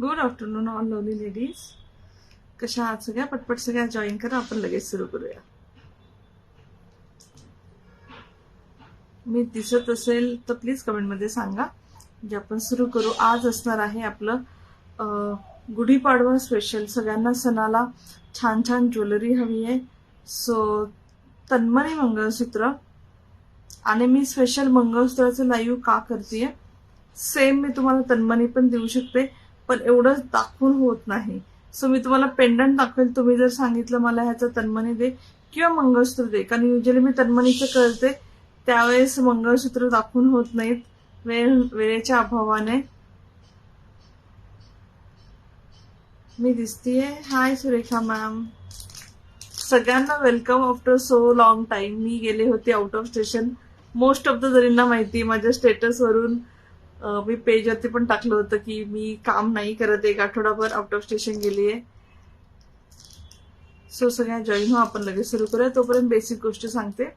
Good afternoon all lovely ladies. कशा आहात सगळ्या? पटपट सगळ्या जॉईन करा, आपण लगेच सुरू करूया. मी दिसत असेल तर प्लीज कमेंटमध्ये सांगा. जे आपण सुरू करू. आज असणार आहे आपलं गुढीपाडवा स्पेशल. सगळ्यांना सणाला छान छान ज्वेलरी हवी आहे. सो तन्मणी मंगळसूत्र. आणि मी स्पेशल मंगळसूत्राचं लाईव्ह का करतेय, सेम मी तुम्हाला तन्मणी पण देऊ शकते, पण एवढं दाखवून होत नाही. सो मी तुम्हाला पेंडंट दाखवेल. तुम्ही जर सांगितलं मला ह्याचं तन्मणी दे किंवा मंगळसूत्र दे, कारण युजली मी तन्मणीचं करते त्यावेळेस मंगळसूत्र दाखवून होत नाहीत वेळेच्या अभावाने. मी दिसतीये. Hi Surekha ma'am. सगळ्यांना welcome after so long time. मी गेले होते out of station. Most of the जरींना माहिती, माझ्या स्टेटसवरून मी पेजवरती पण टाकलं होतं की मी काम नाही करत, एक आठवडाभर आउट ऑफ स्टेशन गेलीये. सो सगळ्या जॉईन हो, आपण लगेच सुरू करूया. तोपर्यंत बेसिक गोष्ट सांगते.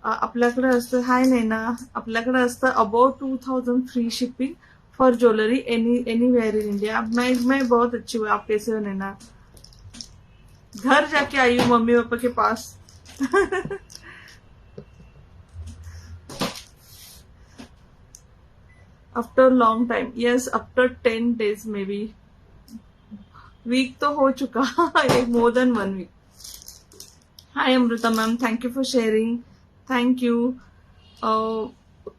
आपल्याकडे असतं, हाय नैना, आपल्याकडे असतं about 2000 free shipping for jewellery anywhere in India. मैं बहुत अच्छी हूँ. आप कैसे हो नैना? घर जाके आई हूँ मम्मी पापा के पास. After long time. Yes, after 10 days maybe. Week तो हो चुका. More than 1 week. Hi Amruta ma'am, thank you for sharing. Thank you.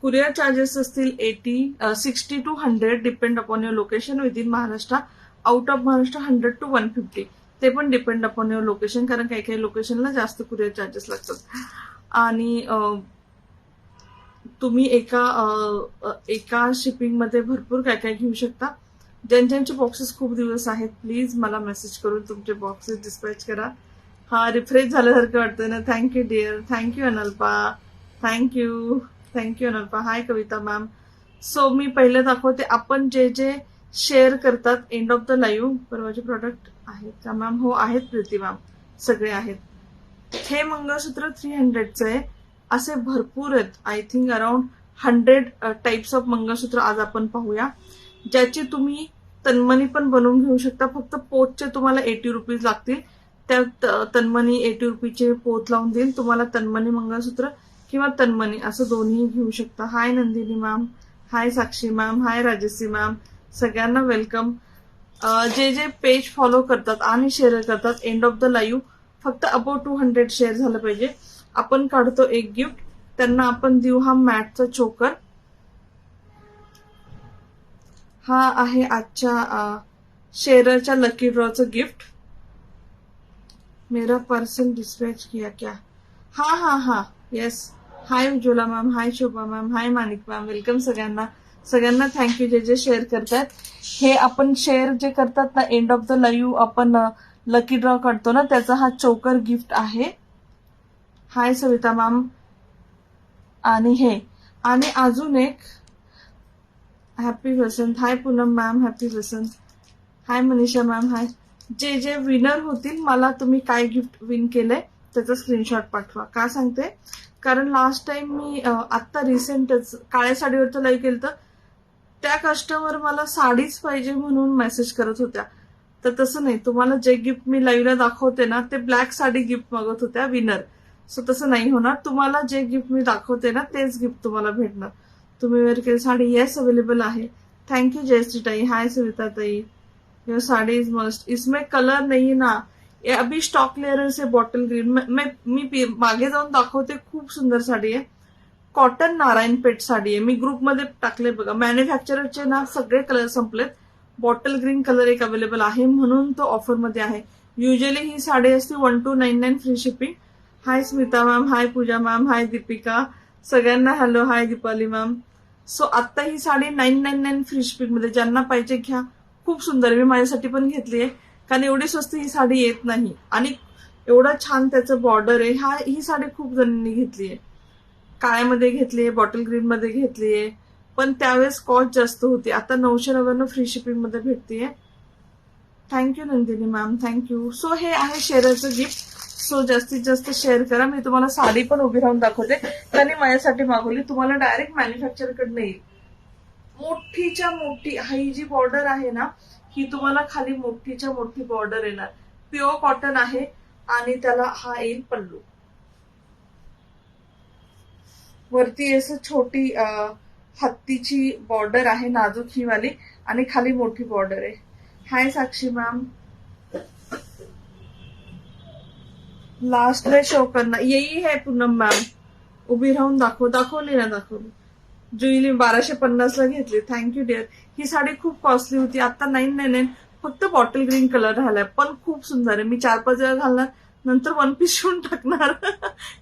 Courier charges असतील 60 to 100 depend upon your location within Maharashtra. Out of Maharashtra 100 to 150. ते पण depend upon your location, कारण काही काही लोकेशनला जास्त कुरिअर चार्जेस लागतात. आणि तुम्ही एका शिपिंग मध्ये भरपूर काय काय घेऊ शकता. ज्यांचे बॉक्सेस खूप दिवस आहेत, प्लीज मला मेसेज करून तुमचे बॉक्सेस डिस्पॅच करा. हा, रिफ्रेश झाल्यासारखं वाटतंय ना. Thank you dear. Thank you Analpa. Thank you Analpa. Hi Kavita ma'am. So मी पहिले दाखवते आपण जे जे शेअर करतात एंड ऑफ द लाईव्ह. परवाचे प्रोडक्ट आहेत का मॅम? हो आहेत प्रीती मॅम, सगळे आहेत. हे मंगळसूत्र 300चं आहे. असे भरपूर आहेत. I think around 100 types of mangalsutra आज आपण पाहूया, ज्याची तुम्ही तन्मणी पण बनवून घेऊ शकता. फक्त पोतचे तुम्हाला 80 रुपीज लागतील. त्या तन्मणी 80 रुपीचे पोत लावून देईल तुम्हाला. तन्मणी मंगळसूत्र किंवा तन्मणी असं दोन्ही घेऊ शकता. हाय नंदिनी मॅम. हाय साक्षी मॅम. Hi Rajashree ma'am. सगळ्यांना वेलकम. जे जे पेज फॉलो करतात आणि शेअर करतात एंड ऑफ द लाईव्ह, फक्त अबाउट 200 शेअर झालं पाहिजे. आपण काढतो एक गिफ्ट, त्यांना आपण देऊ हा मॅटचा चोकर. हा आहे आजच्या शेअरच्या लकी ड्रॉचं गिफ्ट. मेरा पार्सल डिस्पॅच किया क्या? हा येस. हाय उज्ज्वला मॅम. हाय शोभा ma'am. Hi Manik ma'am. Welcome सगळ्यांना थँक्यू जे जे शेअर करतात. हे आपण शेअर जे करतात ना एंड ऑफ द लाईव्ह आपण लकी ड्रॉ काढतो ना, त्याचा हा चोकर गिफ्ट आहे. हाय सविता मॅम. आणि हे आणि अजून एक हॅपी वसंत. हाय पूनम मॅम. हॅपी वसंत. हाय मनीषा मॅम. हाय. जे जे विनर होतील, मला तुम्ही काय गिफ्ट विन केलंय त्याचा स्क्रीनशॉट पाठवा. का सांगते, कारण लास्ट टाइम मी आत्ता रिसेंटच काळ्या साडीवरचं लाईव्ह केलं, तर त्या कस्टमर मला साडीच पाहिजे म्हणून मेसेज करत होत्या. तर तसं नाही, तुम्हाला जे गिफ्ट मी लाईव्हला दाखवते ना ते ब्लॅक साडी गिफ्ट मागत होत्या विनर. सो तसं नाही होणार. तुम्हाला जे गिफ्ट मी दाखवते ना तेच गिफ्ट तुम्हाला भेटणार. तुम्ही वेअर केली साडी. येस, अवेलेबल आहे. थँक्यू जयश्री ताई. हाय सविता ताई. Your sari is must. इसमें कलर नहीं ना, ये अभी स्टॉक क्लियरेंस है. Bottle green. मी मागे जाऊन दाखवते. खूप सुंदर साडी आहे. कॉटन नारायणपेठ साडी आहे. मी ग्रुपमध्ये टाकले बघा. मॅन्युफॅक्चररचे ना सगळे कलर संपलेत. बॉटल ग्रीन कलर एक अवेलेबल आहे म्हणून तो ऑफरमध्ये आहे. युजली ही साडी असते 1299 फ्री शिपिंग. हाय स्मिता मॅम. हाय पूजा मॅम. हाय दीपिका. सगळ्यांना हॅलो. हाय दीपाली मॅम. सो आता ही साडी 999 फ्री शिपिंग मध्ये. ज्यांना पाहिजे घ्या. खूप सुंदर. मी माझ्यासाठी पण घेतली आहे, कारण एवढी स्वस्त ही साडी येत नाही आणि एवढा छान त्याचं बॉर्डर आहे. ही साडी खूप जणांनी घेतली आहे. काळ्यामध्ये घेतली आहे, बॉटल ग्रीन मध्ये घेतली आहे, पण त्यावेळेस कॉस्ट जास्त होती. आता 999 फ्री शिपिंग मध्ये भेटतीये. Thank you Nandini ma'am. Thank you. So हे आहे शेअरचं गिफ्ट. सो जास्तीत जास्त शेअर करा. मी तुम्हाला साडी पण उभी राहून दाखवते. त्यांनी माझ्यासाठी मागवली. तुम्हाला डायरेक्ट मॅन्युफॅक्चर कडनं येईल. मोठीच्या मोठी ही जी बॉर्डर आहे ना, ही तुम्हाला खाली मोठीच्या मोठी बॉर्डर येणार, प्युअर कॉटन आहे आणि त्याला हा येईल पल्लू. वरती असं छोटी हत्तीची बॉर्डर आहे नाजूक ही वाली आणि खाली मोठी बॉर्डर आहे. हाय साक्षी मॅम, लास्ट में शो करना यही है पूनम मॅम. उभी राहून दाखवली ना, दाखवली. जुईने 1250 ला घेतली. Thank you dear. ही साडी खूप कॉस्टली होती, आता 999. फक्त बॉटल ग्रीन कलर राहिलाय, पण खूप सुंदर आहे. मी 4-5 वेळा घालणार, नंतर वन पीस शिवून टाकणार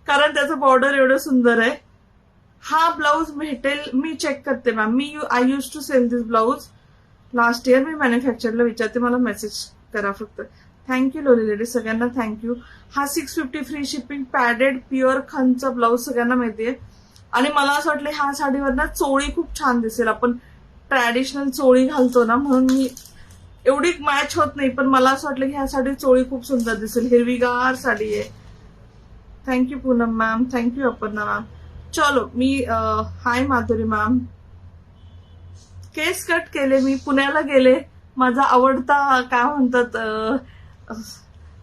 कारण त्याचं बॉर्डर एवढं सुंदर आहे. हा ब्लाऊज भेटेल, मी चेक करते ma'am. I use to sell this blouse last year. मी मॅन्युफॅक्चरला विचारते, मला मेसेज करा फक्त. थँक्यू लोली लेडीज, सगळ्यांना थँक्यू. हा 650 फ्री शिपिंग पॅडेड प्युअर खनचा ब्लाऊज सगळ्यांना माहितीये. आणि मला असं वाटलं ह्या साडीवर ना चोळी खूप छान दिसेल. आपण ट्रॅडिशनल चोळी घालतो ना, म्हणून मी एवढी मॅच होत नाही, पण मला असं वाटलं की ह्या साडी चोळी खूप सुंदर दिसेल. हिरवीगार साडी आहे. Thank you Poonam ma'am, thank you Aparna ma'am. चलो मी हाय माधुरी मॅम. केस कट केले, मी पुण्याला गेले. माझा आवडता काय म्हणतात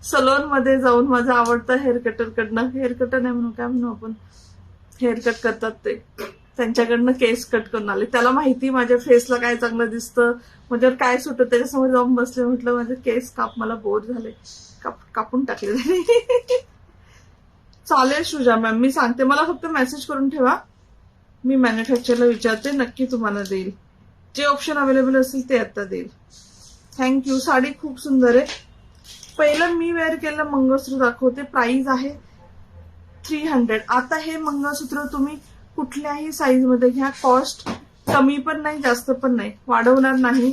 सलोन मध्ये जाऊन माझा आवडता हेअर कटरकडनं, हेअर कटर नाही म्हणून काय म्हणू आपण, हेअर कट करतात ते, त्यांच्याकडनं केस कट करून आले. त्याला माहिती माझ्या फेसला काय चांगलं दिसतं, माझ्यावर काय सुटत, त्याच्यासमोर जाऊन बसले. म्हटलं माझे केस काप, मला बोर झाले, कापून टाकले त्याने. चालेल शुजा मॅम, मी सांगते, मला फक्त मेसेज करून ठेवा, मी मॅन्युफॅक्चरला विचारते, नक्की तुम्हाला देईल. जे ऑप्शन अवेलेबल असेल ते आता देईल. थँक्यू. साडी खूप सुंदर आहे. पहिलं मी वेअर केलेलं मंगळसूत्र दाखवते. प्राइस आहे 300. आता हे मंगळसूत्र तुम्ही कुठल्याही साईज मध्ये घ्या, कॉस्ट कमी पण नाही जास्त पण नाही, वाढवणार नाही.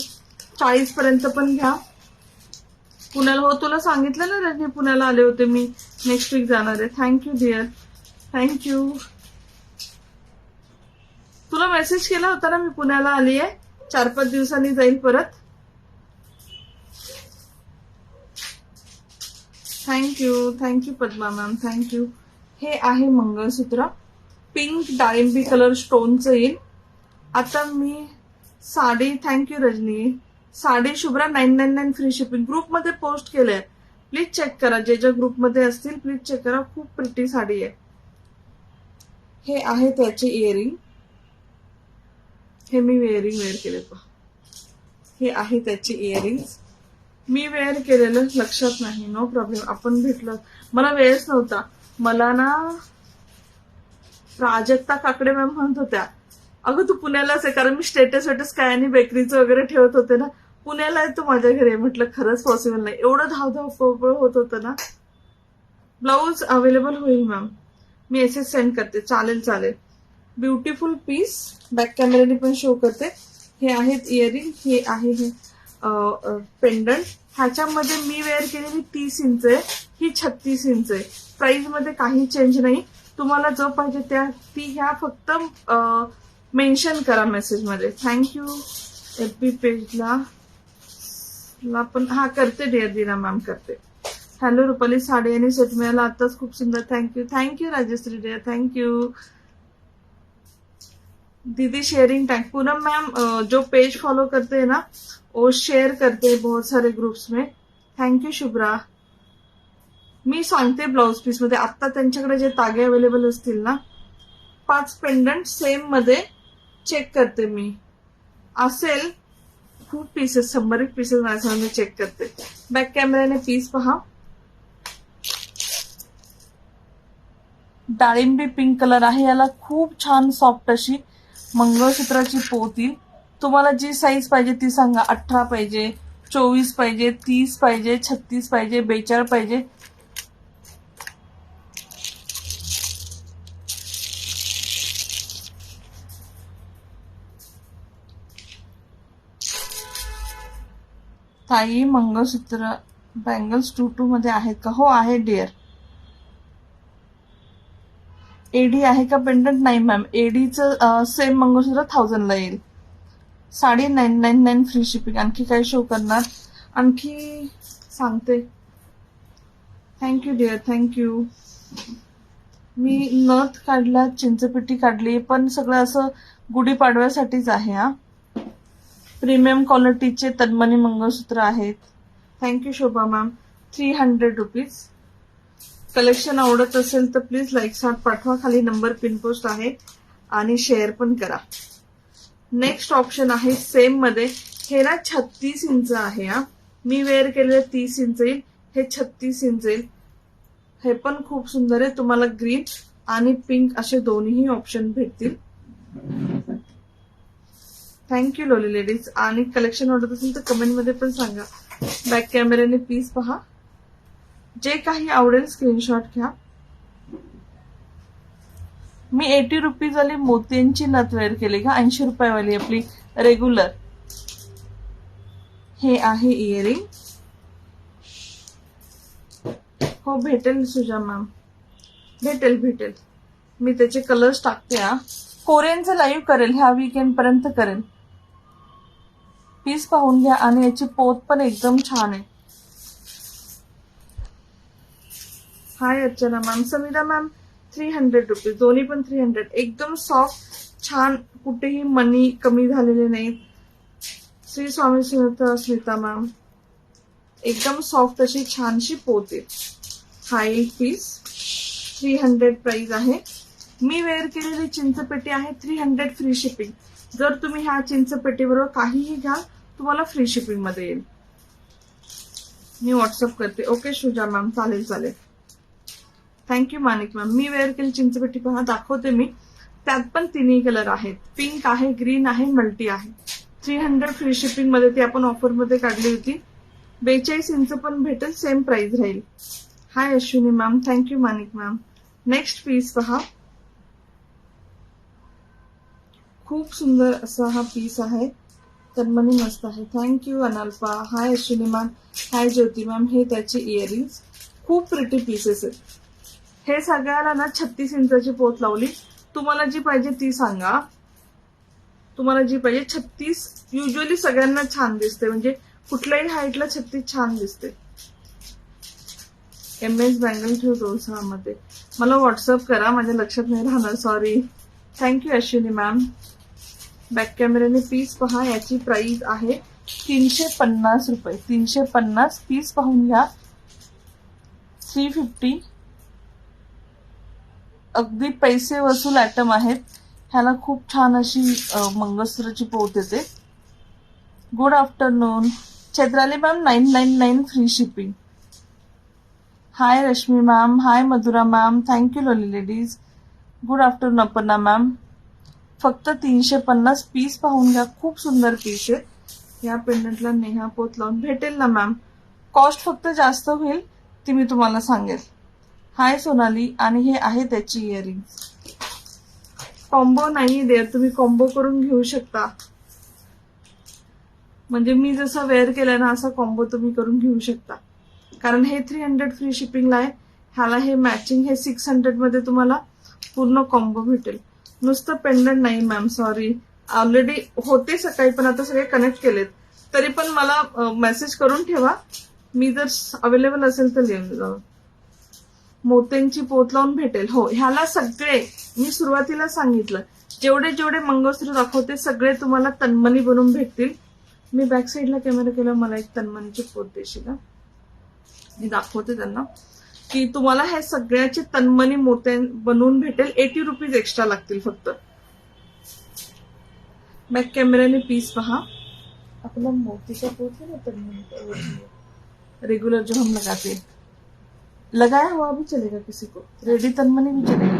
40 पर्यंत पण घ्या. पुण्याला, हो तुला सांगितलं ना रजनी, पुण्याला आले होते मी, नेक्स्ट वीक जाणार आहे. Thank you dear, thank you. तुला मेसेज केला होता ना, मी पुण्याला आली आहे, 4-5 दिवसांनी जाईल परत. Thank you, thank you Padma ma'am, thank you. हे आहे मंगळसूत्र, पिंक डाळिंबी कलर स्टोनचं येईल. आता मी sari, thank you Rajani. Sari Shubhra 999 free shipping. ग्रुपमध्ये पोस्ट केलंय, प्लीज चेक करा. जे जे ग्रुपमध्ये असतील प्लीज चेक करा. खूप प्रिटी साडी आहे. हे आहे त्याचे इयरिंग, हे मी वेअर केले पहा. हे आहे त्याचे इयरिंग्स, मी वेअर केलेलं लक्षात नाही. नो प्रॉब्लेम, आपण भेटलो. मला वेळच नव्हता. मला ना प्राजक्ता काकडे मॅम म्हणत होत्या, अगं तू पुण्यालाच आहे, कारण मी स्टेटस काय आणि बेकरीचं वगैरे ठेवत होते ना, पुण्याला आहे तू माझ्या घरी. म्हटलं खरंच पॉसिबल नाही, एवढं धावधाव होत होतं ना. ब्लाऊज अवेलेबल होईल मॅम, मी एसएस सेंड करते. चालेल. ब्युटिफुल पीस, बॅक कॅमेऱ्याने पण शो करते. हे आहेत इयरिंग, हे आहे हे पेंडंट. ह्याच्यामध्ये मी वेअर केलेली 30 इंच आहे, ही 36 इंच आहे. प्राइस मध्ये काही चेंज नाही. तुम्हाला जो पाहिजे त्या ती घ्या, फक्त मेन्शन करा मेसेज मध्ये. थँक्यू. एफबी पेजला पण हा करते डिअर दिना मॅम, करते. हॅलो रुपाली, साडी आणि सेट मिळाला आताच, खूप सुंदर. Thank you Rajashree dear, thank you. दीदी शेयरिंग टैग, पूनम मैम जो पेज फॉलो करते हैं ना वो शेयर करते हैं बहुत सारे ग्रुप्स में. थँक्यू शुभ्रा. मी सांगते ब्लाउज पीस मध्ये आता त्यांच्याकडे जे तागे अवेलेबल असतील ना, 5 पेंडंट सेम मध्ये चेक करते मी. असेल खूप पीसेस, 100 पीसेस माझ्या मी चेक करते. बॅक कॅमेऱ्याने पीस पहा. डाळिंबी पिंक कलर आहे, याला खूप छान सॉफ्ट अशी मंगळसूत्राची पोत येईल. तुम्हाला जी साईज पाहिजे ती सांगा. 18 पाहिजे, 24 पाहिजे, 30 पाहिजे, 36 पाहिजे, 42 पाहिजे. ताई मंगळसूत्र बँगल्स 22 मध्ये आहेत का? हो आहे डिअर. एडी आहे का पेंडंट? नाही मॅम, एडीचं सेम मंगळसूत्र 1000 ला येईल. Sari 999 free shipping. आणखी काय शो करणार? आणखी सांगते. Thank you dear, thank you. मी नथ काढला, चिंचपेटी काढली, पण सगळं असं गुढीपाडव्यासाठीच आहे. हा प्रीमियम क्वालिटीचे तन्मणी मंगळसूत्र आहेत. थँक्यू शोभा मॅम. 300 रुपीज. कलेक्शन आवडत असेल तर प्लीज लाईक्स हार्ट पाठवा. खाली नंबर पिन पोस्ट आहे आणि शेअर पण करा. नेक्स्ट ऑप्शन आहे सेम मध्ये. हे ना 36 इंच आहे. हा मी वेअर केलेलं 30 इंच येईल, हे 36 इंच येईल. हे पण खूप सुंदर आहे. तुम्हाला ग्रीन आणि पिंक असे दोन्ही ऑप्शन भेटतील. Thank you lovely ladies. आणि कलेक्शन आवडत असेल तर कमेंट मध्ये पण सांगा. बॅक कॅमेऱ्याने पीस पहा. जे काही आवडेल स्क्रीनशॉट घ्या. मी 80 रुपीज वाली मोत्यांची नथ वेअर केली का. 80 रुपयावाली आपली रेग्युलर. हे आहे इयरिंग. हो भेटेल सुजा मॅम, भेटेल. मी त्याचे कलर्स टाकते. कोरियनचं लाईव्ह करेल, ह्या वीकेंड पर्यंत करेल. पीस पाहून घ्या. आणि याची पोत पण एकदम छान आहे. Hi Archana ma'am. Samira ma'am 300 rupees. दोन्ही पण 300. एकदम सॉफ्ट छान, कुठेही मनी कमी झालेले नाहीत. श्री स्वामी स्मिता मॅम. एकदम सॉफ्ट अशी छानशी पोत आहे. हाय पीस 300 प्राइस आहे. मी वेअर केलेली चिंचपेटी आहे 300 फ्री शिपिंग. जर तुम्ही ह्या चिंचपेटीबरोबर काहीही घ्याल तुम्हाला फ्री शिपिंग मध्ये येईल. मी व्हॉट्सअप करते. ओके शुजा मॅम, चालेल. Thank you Manik ma'am. मी वेअर केली चिंचपेटी पहा, दाखवते मी. त्यात पण तिन्ही कलर आहेत. पिंक आहे, ग्रीन आहे, मल्टी आहे. 300 फ्री शिपिंग मध्ये ती आपण ऑफर मध्ये काढली होती. 42 इंच पण भेटेल, सेम प्राइस राहील. हाय Ashwini ma'am. Thank you Manik ma'am. Next piece पहा. खूप सुंदर असा हा पीस आहे. तन्मणी मस्त आहे. थँक्यू अनाल्पा. हाय अश्विनी मॅम. हाय ज्योती मॅम. हे त्याचे इयरिंग्स खूप प्रिटी पीसेस आहेत. हे सगळ्याला ना 36 इंचाची पोत लावली. तुम्हाला जी पाहिजे ती सांगा. तुम्हाला जी पाहिजे. 36 युजली सगळ्यांना छान दिसते, म्हणजे कुठल्याही हाईटला 36 छान दिसते. MS बँगल ठेव दोसामध्ये. मला व्हॉट्सअप करा, माझ्या लक्षात नाही राहणार, sorry. Thank you Ashwini ma'am. Back कॅमेऱ्याने पीस पहा. याची प्राइस आहे 350 रुपये. 350. पीस पाहून घ्या. 350. अगदी पैसे वसूल आयटम आहेत. ह्याला खूप छान अशी मंगळसूत्राची पोत येते. Good afternoon Chaitrali ma'am. 999 free shipping. Hi Rashmi ma'am. Hi Madhura ma'am. Thank you lovely ladies. Good afternoon Aparna ma'am. फक्त 350. पीस पाहून घ्या. खूप सुंदर पीस आहे. या पेंडंटला नेहा पोत लावून भेटेल ना मॅम. कॉस्ट फक्त जास्त होईल, ती मी तुम्हाला सांगेल. हाय सोनाली. आणि हे आहे त्याची इयरिंग्स. कॉम्बो नाही देत, तुम्ही कॉम्बो करून घेऊ शकता. म्हणजे मी जसं वेअर केलं ना असा कॉम्बो तुम्ही करून घेऊ शकता. कारण हे 300 फ्री शिपिंगला आहे. ह्याला हे मॅचिंग हे 600 मध्ये तुम्हाला पूर्ण कॉम्बो भेटेल. नुसतं पेंडंट नाही मॅम, सॉरी. ऑलरेडी होते सकाळी, पण आता सगळे कनेक्ट केलेत. तरी पण मला मेसेज करून ठेवा. मी जर अवेलेबल असेल तर लिहून जाऊ. मोत्यांची पोत लावून भेटेल. हो, ह्याला सगळे मी सुरुवातीला सांगितलं, जेवढे मंगळसूत्र दाखवते सगळे तुम्हाला तन्मणी बनवून भेटतील. मी बॅक साईडला कॅमेरा केला. मला एक तन्मणीची पोत देशील का. मी दाखवते त्यांना की तुम्हाला हे सगळ्याचे तन्मणी मोत्या बनवून भेटेल. 80 रुपीज एक्स्ट्रा लागतील फक्त. बॅक कॅमेऱ्याने पीस पहा. अपना मोती का पोत है ना तन्मणी का, रेगुलर जो हम लगाते हैं, लगाया हुआ भी चलेगा किसी को, रेडी तन्मणी भी चलेगा.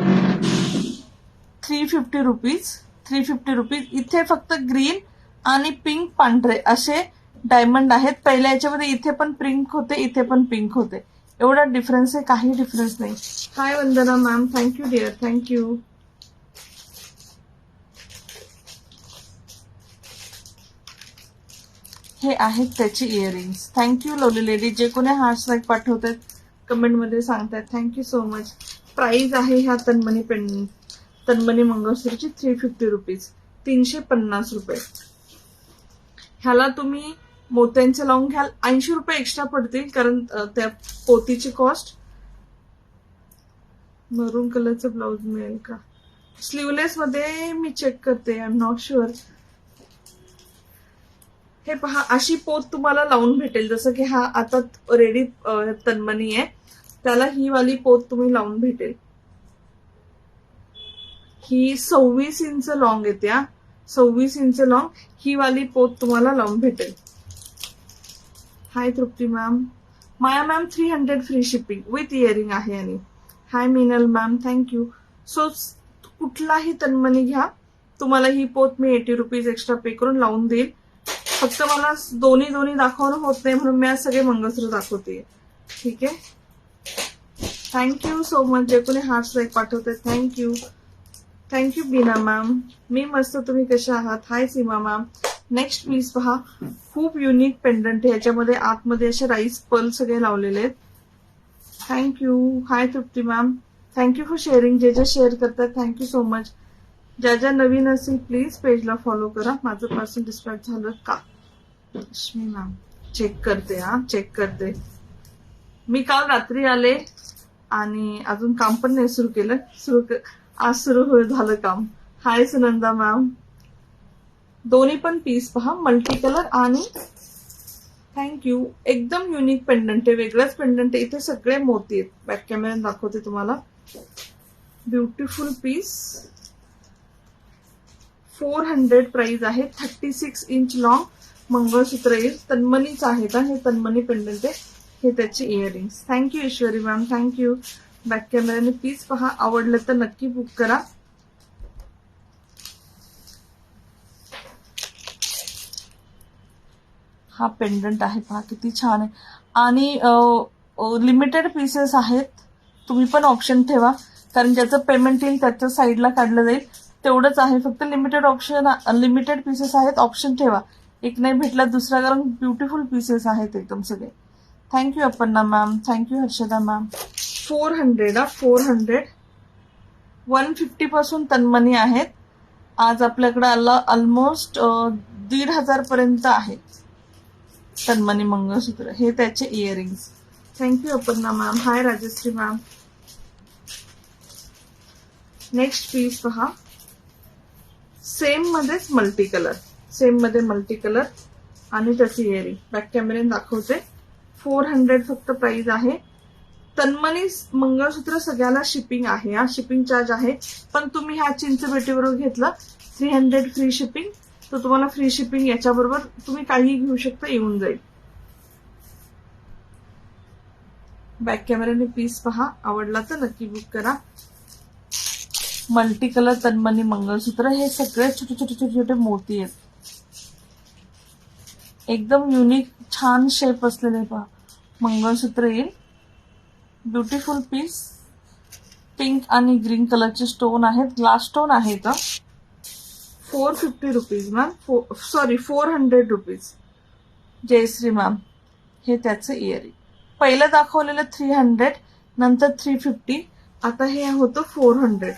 350 रुपीज. 350 रुपीज. इथे फक्त ग्रीन आणि पिंक पांढरे असे डायमंड आहेत. पहिल्या याच्यामध्ये इथे पण पिंक होते, इथे पण पिंक होते. एवढा डिफरन्स आहे, काही डिफरन्स नाही. Hi Vandana ma'am. Thank you dear. Thank you. हे आहेत त्याची इयरिंग्स. Thank you lovely lady. जे कोणी हार्ट लाईक पाठवतात कमेंट मध्ये सांगतात, थँक्यू सो मच. प्राइस आहे ह्या तन्मणी मंगळसूत्रची 350 रुपीज. 350 रुपये. ह्याला तुम्ही मोत्यांचे लावून घ्याल 80 रुपये एक्स्ट्रा पडतील, कारण त्या पोतीची कॉस्ट. मरून कलरचं ब्लाउज मिळेल का स्लीवलेस मध्ये. मी चेक करते, आय एम नॉट शुअर. हे पहा, अशी पोत तुम्हाला लावून भेटेल. जसं की हा आता रेडी तन्मणी आहे, त्याला ही वाली पोत तुम्ही लावून भेटेल. ही 26 इंच लॉंग येते. 26 इंच लॉंग ही वाली पोत तुम्हाला लावून भेटेल. Hi Trupti ma'am. Maya ma'am 300 free shipping with earring आहे. आणि hi Meenal ma'am, thank you. So कुठलाही तन्मणी घ्या, तुम्हाला ही पोत मी 80 रुपीज एक्स्ट्रा पे करून लावून देईल. फक्त मला दोन्ही दाखवणं होत नाही, म्हणून मी आज सगळे मंगळसूत्र दाखवते. ठीक आहे. Thank you so much. जे कोणी हार्ट लाईक पाठवते थँक्यू. Thank you Beena ma'am. मी मस्त, तुम्ही कशा आहात? Hi Seema ma'am. Next piece पहा, खूप युनिक पेंडंट आहे. याच्यामध्ये आतमध्ये असे राईस पर्ल सगळे लावलेले आहेत. Thank you. Hi Trupti ma'am, thank you for sharing. जे जे शेअर करतात थँक्यू सो मच. ज्या ज्या नवीन असेल प्लीज पेजला फॉलो करा. माझं पर्सन डिस्पॅच झालं का? रश्मी मॅम चेक करते. चेक करते. मी काल रात्री आले आणि अजून काम पण नाही सुरू केलं. आज सुरू झालं काम. हाय सुनंदा मॅम. दोन्ही पण पीस पहा, मल्टी कलर आणि थँक्यू. एकदम युनिक पेंडंट आहे, वेगळंच पेंडंट आहे. इथे सगळे मोती आहेत. बॅक कॅमेऱ्यात दाखवते तुम्हाला. Beautiful piece. 400 प्राइस आहे. 36 इंच लॉंग मंगळसूत्र येईल. तन्मनीच आहेत हे तन्मनी पेंडंट आहे. हे त्याचे इयरिंग्स. थँक्यू ईश्वरी मॅम, थँक्यू. बॅक कॅमेऱ्याने पीस पहा, आवडलं तर नक्की बुक करा. हा पेंडंट आहे पहा, किती छान आहे. आणि लिमिटेड पीसेस आहेत. तुम्ही पण ऑप्शन ठेवा, कारण ज्याचं पेमेंट येईल त्याच्या साईडला काढलं जाईल. तेवढंच आहे, फक्त लिमिटेड पीसेस आहेत. ऑप्शन ठेवा, एक नाही भेटला दुसरा, कारण ब्युटिफुल पीसेस आहेत एकदम सगळे. Thank you Aparna ma'am, thank you Harshada ma'am. 400 400. 150 पासून तन्मनी आहेत. आज आपल्याकडे ऑलमोस्ट 1500 पर्यंत आहे तन्मनी मंगळसूत्र. हे त्याचे earrings. Thank you Aparna ma'am. Hi Rajashree ma'am. Next piece पहा, सेम मध्येच मल्टी कलर. सेम मध्ये मल्टी कलर आणि त्याची इयरिंग. बॅक कॅमेऱ्याने दाखवते. 400 फक्त प्राइस आहे. तन्मनी मंगळसूत्र सगळ्याला शिपिंग आहे. शिपिंग चार्ज आहे. पण तुम्ही ह्या चिंचपेटीबरोबर घेतलं 300 फ्री शिपिंग, तर तुम्हाला फ्री शिपिंग याच्याबरोबर तुम्ही काही घेऊ शकता, येऊन जाईल. बॅक कॅमेऱ्याने पीस पहा, आवडला तर नक्की बुक करा. Multi colour तन्मनी mangalsutra. हे सगळे छोटे छोटे छोटे छोटे मोती आहेत. एकदम युनिक छान शेप असलेले पहा मंगळसूत्र येईल. Beautiful piece. पिंक आणि ग्रीन कलरचे स्टोन आहेत. ग्लास स्टोन आहे का? 450 rupees ma'am. Sorry 400 rupees. Jayashree ma'am. हे त्याचं इयरिंग. पहिलं दाखवलेलं 300, नंतर 350, आता हे होतं 400.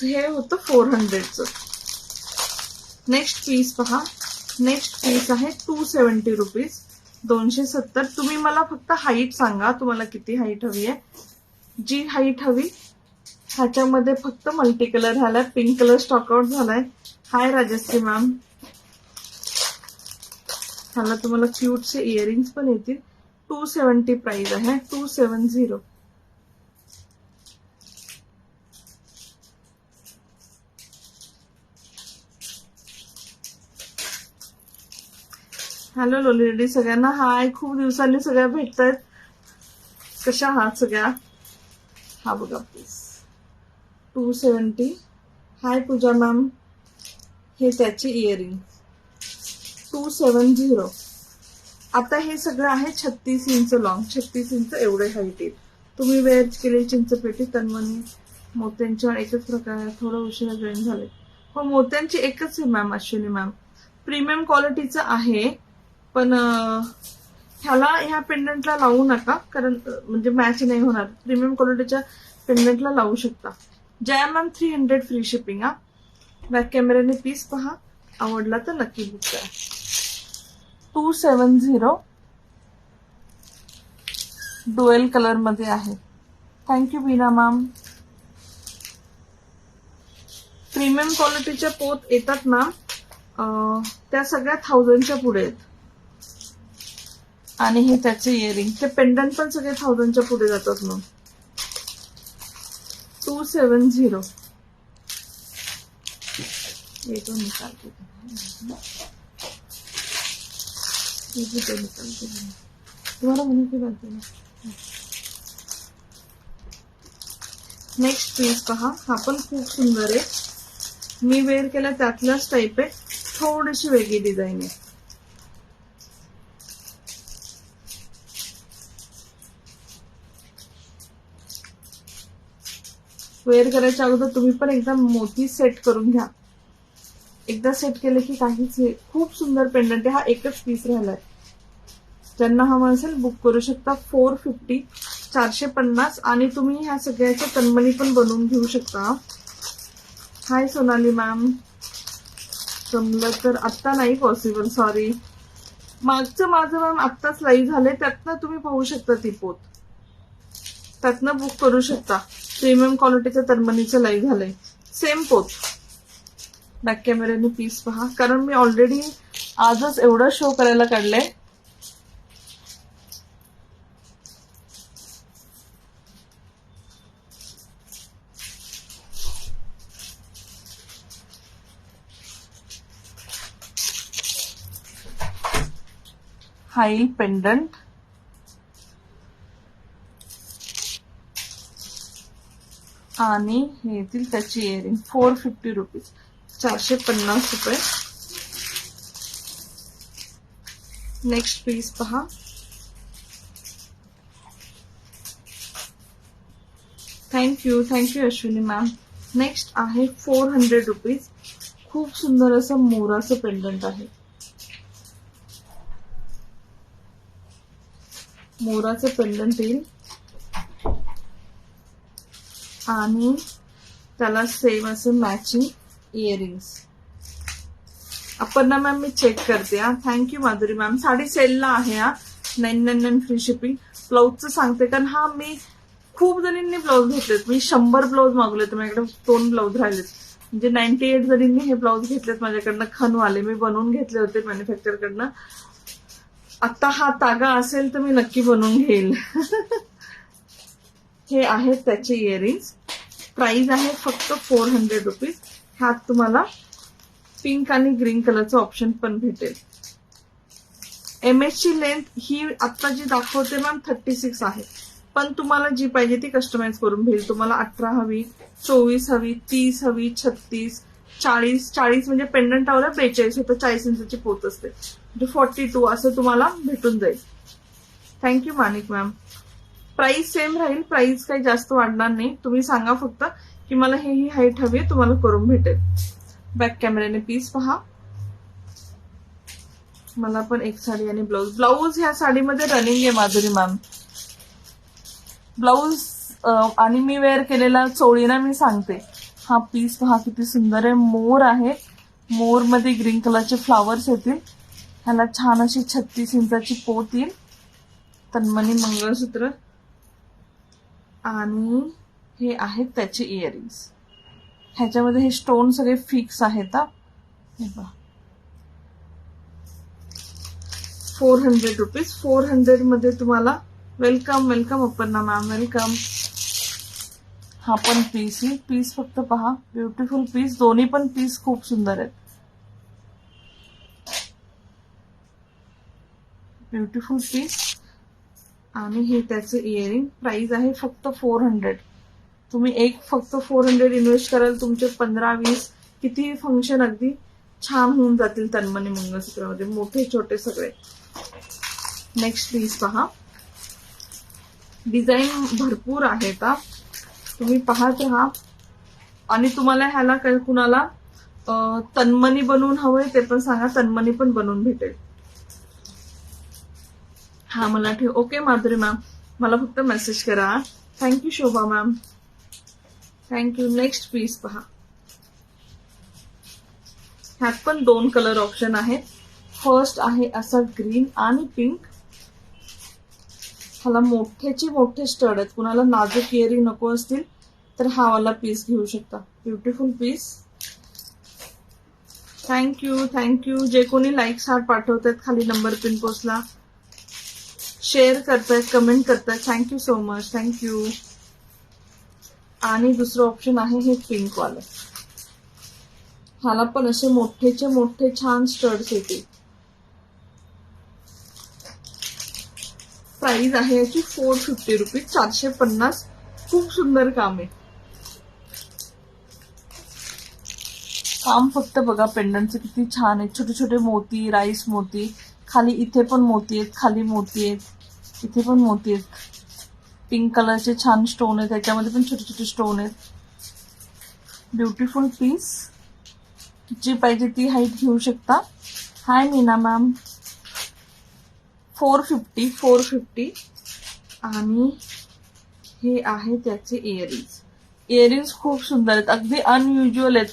हे होतं 400चं. नेक्स्ट पीस पहा. नेक्स्ट पीस आहे 270 रुपीज. 270. तुम्ही मला फक्त हाईट सांगा, तुम्हाला किती हाईट हवी आहे. जी हाईट हवी ह्याच्यामध्ये फक्त मल्टी कलर झालाय. पिंक कलर स्टॉकआउट झालाय. हाय राजश्री मॅम. ह्याला तुम्हाला क्यूटचे इयरिंग्स पण येतील. 270 प्राइस आहे. 270. हॅलो लोली सगळ्यांना हाय. खूप दिवसांनी सगळ्या भेटतायत. कशा आहात सगळ्या? हा बघा प्लीज. 270. High Pooja ma'am. हे त्याचे इयरिंग. 270. आता हे सगळं आहे 36 इंच लॉंग. 36 इंच एवढे हाईट येईल. तुम्ही वेअर केलेली चिंचपेटी तन्मनी मोत्यांच्या एकच प्रकार. थोडं उशिरा जॉईन झाले. हो, मोत्यांची एकच आहे मॅम. अश्विनी मॅम प्रीमियम क्वालिटीचं आहे, पण ह्या पेंडंटला लावू नका, कारण म्हणजे मॅच नाही होणार. प्रीमियम क्वालिटीच्या पेंडंटला लावू शकता. Jaya ma'am 300 free shipping. Back कॅमेऱ्याने पीस पहा, आवडला तर नक्की बुक करा. 270. डुएल कलर मध्ये आहे. Thank you Beena ma'am. प्रीमियम क्वालिटीच्या पोत येतात ना, त्या सगळ्या 1000च्या पुढे आहेत. आणि हे त्याचे इयरिंग, ते पेंडंट पण सगळे 1000च्या पुढे जातात मग. 270. ये तो निकालते तुम्हारा मनी की बात है. नेक्स्ट पीस पहा, हा पण खूप सुंदर आहे. मी वेअर केला त्यातलाच टाईप आहे, थोडीशी वेगळी डिझाईन आहे. वेअर करायच्या अगोदर तुम्ही पण एकदा मोती सेट करून घ्या. एकदा सेट केले की काहीच. खूप सुंदर पेंडंट आहे. हा एकच पीस राहिलाय. ज्यांना हवा असेल बुक करू शकता. 450, 450. आणि तुम्ही ह्या सगळ्याच्या तन्मणी पण बनवून घेऊ शकता. हाय सोनाली मॅम, जमलं तर आत्ता नाही पॉसिबल, सॉरी. माझं मॅम आत्ताच लाईव्ह झालंय, त्यातनं तुम्ही पाहू शकता ती पोत, त्यातनं बुक करू शकता. प्रीमियम क्वालिटीचं तन्मणीचं लाईव्ह झालंय, सेम पोत. बॅक कॅमेऱ्याने पीस पहा, कारण मी ऑलरेडी आजच एवढं शो करायला काढलंय. हाई पेंडंट आणि हे येतील त्याची इयरिंग. 450 रुपीज, 450 रुपये. नेक्स्ट पीस पहा, थँक्यू अश्विनी मॅम. नेक्स्ट आहे 400 रुपीज. खूप सुंदर असं मोराचं पेंडंट आहे. मोराचं पेंडंट येईल आणि त्याला सेम असं मॅचिंग इयरिंग्स. अपर्णा मॅम मी चेक करते. Thank you Madhuri ma'am. साडी सेलला आहे. 999 फ्री शिपिंग. ब्लाऊजचं सांगते, कारण मी खूप जणींनी ब्लाऊज घेतलेत. मी 100 ब्लाऊज मागवले, तर माझ्याकडे 2 ब्लाऊज राहिलेत. म्हणजे 98 जणींनी हे ब्लाऊज घेतलेत माझ्याकडनं. खनवाले मी बनवून घेतले होते मॅन्युफॅक्चर कडनं. आता हा तागा असेल तर मी नक्की बनवून घेईल. हे आहेत त्याचे इयरिंग्स. प्राइस आहे फक्त 400 रुपीज. ह्यात तुम्हाला पिंक आणि ग्रीन कलरचं ऑप्शन पण भेटेल. एमएच ची लेंथ ही आता जी दाखवते मॅम 36 आहे, पण तुम्हाला जी पाहिजे ती कस्टमाइज करून भेटेल. तुम्हाला 18 हवी, 24 हवी, 30 हवी, 36, 40 म्हणजे पेंडंटावर 42 होतं. 40 इंचाची पोत असते, म्हणजे 42 असं तुम्हाला भेटून जाईल. Thank you Manik ma'am. Price same राहील, प्राइस काही जास्त वाढणार नाही. तुम्ही सांगा फक्त की मला ही हाईट हवी, तुम्हाला करून भेटेल. बॅक कॅमेऱ्याने पीस पहा. मला पण एक साडी आणि ब्लाऊज ह्या साडीमध्ये रनिंग आहे माधुरी मॅम. ब्लाऊज आणि मी वेअर केलेला चोळीना मी सांगते. हा पीस पहा किती सुंदर आहे. मोर आहे, मोर मध्ये ग्रीन कलरचे फ्लावर्स येतील. ह्याला छान अशी 36 इंचाची पोत येईल. तन्मणी मंगळसूत्र आणि हे आहेत त्याचे इयरिंग्स. ह्याच्यामध्ये हे स्टोन सगळे फिक्स आहेत. हे पहा, 400 रुपीज. 400 मध्ये तुम्हाला. Welcome Aparna ma'am, welcome. हा पण पीस आहे. पीस फक्त पहा, ब्युटिफुल पीस. दोन्ही पण पीस खूप सुंदर आहेत. ब्युटिफुल पीस आणि हे त्याचे इयरिंग. प्राइस आहे फक्त 400. तुम्ही एक फक्त 400 इन्व्हेस्ट कराल, तुमचे 15-20 किती फंक्शन अगदी छान होऊन जातील तन्मणी मंगळसूत्रामध्ये, मोठे छोटे सगळे. नेक्स्ट पीस पहा. डिझाईन भरपूर आहेत. तुम्ही पाहत राहा. आणि तुम्हाला ह्याला कुणाला तन्मणी बनवून हवंय ते पण सांगा, तन्मणी पण बनवून भेटेल. हा मला ठेव. ओके माधुरी मॅम, मला फक्त मेसेज करा. थँक्यू शोभा मॅम, थँक्यू. नेक्स्ट पीस पहा. ह्यात पण 2 कलर ऑप्शन आहेत. फर्स्ट आहे असा ग्रीन आणि पिंक. ह्याला मोठेचे मोठे स्टड आहेत. कुणाला नाजूक इयरिंग नको असतील तर हा वाला पीस घेऊ शकता. Beautiful piece. थँक्यू जे कोणी लाईक्स हार्ट पाठवतात खाली नंबर पिन पोस्टला, शेअर करतायत, कमेंट करतायत, थँक्यू सो मच, थँक्यू. आणि दुसरं ऑप्शन आहे हे पिंक वालं. ह्याला पण असे मोठेचे मोठे छान स्टड्स येतील. प्राइस आहे याची 450 रुपीज, 450. खूप सुंदर काम आहे. काम फक्त बघा पेंडंटचे किती छान आहे. छोटे छोटे मोती, राईस मोती, खाली इथे पण मोती आहेत, खाली मोती आहेत, इथे पण मोती आहेत. पिंक कलरचे छान स्टोन आहेत, त्याच्यामध्ये पण छोटे छोटे स्टोन आहेत. Beautiful piece. जी पाहिजे ती हाईट घेऊ शकता. हाय मीना मॅम. 450. आणि हे आहे त्याचे इयरिंग्स. इयरिंग्स खूप सुंदर आहेत, अगदी अनयुज्युअल आहेत.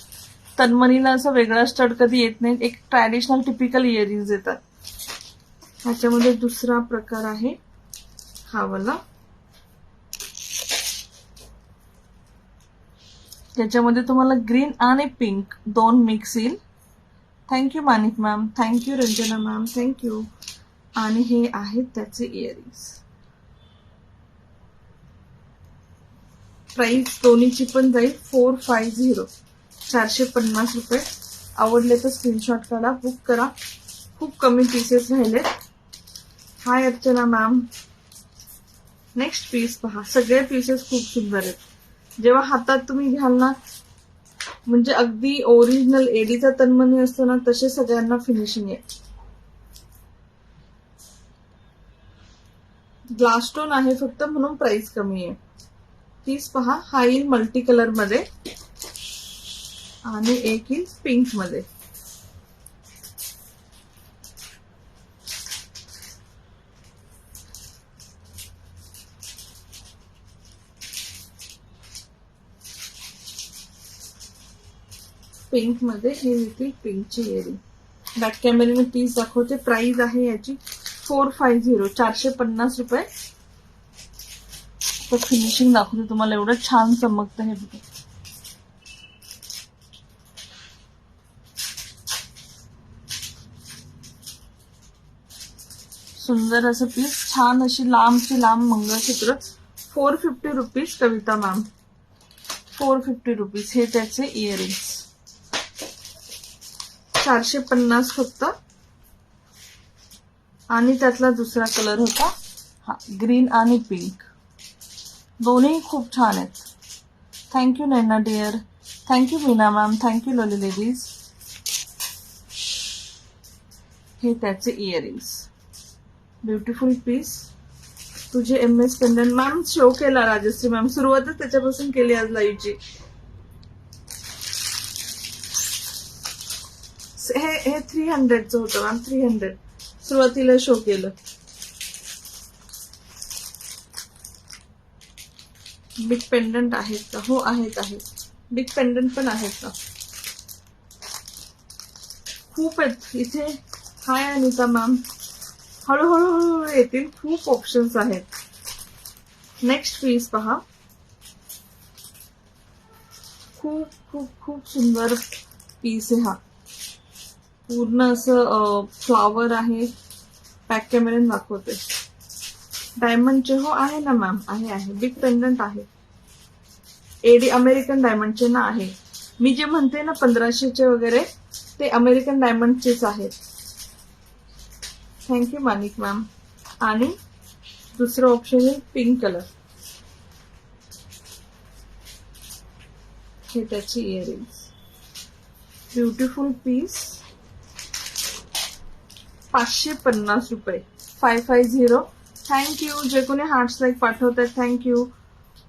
तन्मनीला असं वेगळा स्टड कधी येत नाही, एक ट्रॅडिशनल टिपिकल इयरिंग्स येतात. ह्याच्यामध्ये दुसरा प्रकार आहे हा वाला. त्याच्यामध्ये तुम्हाला ग्रीन आणि पिंक दोन मिक्स येईल. Thank you Manik ma'am, thank you Ranjana ma'am, thank you. आणि हे आहेत त्याचे इयरिंग्स. प्राइस दोन्हीची पण जाईल 450, 450 रुपये. आवडले तर स्क्रीनशॉट काढा, बुक करा. खूप कमी पीसेस राहिले. हाय अर्चना मॅम. नेक्स्ट पीस पहा. सगळे पीसेस खूप सुंदर आहेत. जेव्हा हातात तुम्ही घ्याल ना, म्हणजे अगदी ओरिजिनल एडीचा तन्मनी असतो ना, तसे सगळ्यांना फिनिशिंग आहे. ग्लास स्टोन आहे फक्त, म्हणून प्राइस कमी आहे. पीस पहा. हा येईल मल्टी कलर मध्ये आणि एक येईल पिंक मध्ये. पिंक मध्ये हे येतील पिंकची इयरिंग. बॅक कॅमेऱ्याने पीस दाखवते. प्राइस आहे याची 450, 450 रुपये. तर फिनिशिंग दाखवते तुम्हाला. एवढं छान चमकतं हे बघा. सुंदर असं पीस, छान अशी लांबची लांब मंगळसूत्र. 450 रुपीज कविता मॅम. 450 रुपीज हे त्याचे इयरिंग्स. 450 फक्त. आणि त्यातला दुसरा कलर होता हा ग्रीन आणि पिंक. दोन्ही खूप छान आहेत. Thank you Naina dear, thank you Meena ma'am, thank you lovely ladies. हे त्याचे इयरिंग्स. Beautiful piece. तुझे MS पेंडंट मॅम शो केला राजश्री मॅम. सुरुवातच त्याच्यापासून केली आज लाईव्हची. हे 300चं होतं मॅम. 300 सुरुवातीला शो केलं. बिग पेंडंट आहेत का? हो आहेत. बिग पेंडंट पण आहेत का? खूप आहेत इथे. हाय अनिता मॅम. हळूहळू येतील. खूप ऑप्शन्स आहेत. नेक्स्ट पीस पहा. खूप खूप खूप सुंदर पीस आहे हा. पूर्ण असं फ्लॉवर आहे. बॅक कॅमेऱ्याने दाखवते. डायमंडचे हो आहे ना मॅम. आहे. बिग पेंडंट आहे. एडी अमेरिकन डायमंडचे ना आहे. मी जे म्हणते ना 1500चे वगैरे, ते अमेरिकन डायमंडचेच आहेत. Thank you Manik ma'am. आणि दुसरं ऑप्शन आहे पिंक कलर. हे त्याची इयरिंग्स. Beautiful piece. 550 रुपये. 550. थँक्यू. जे कोणी हार्ट्स लाईक पाठवतात थँक्यू.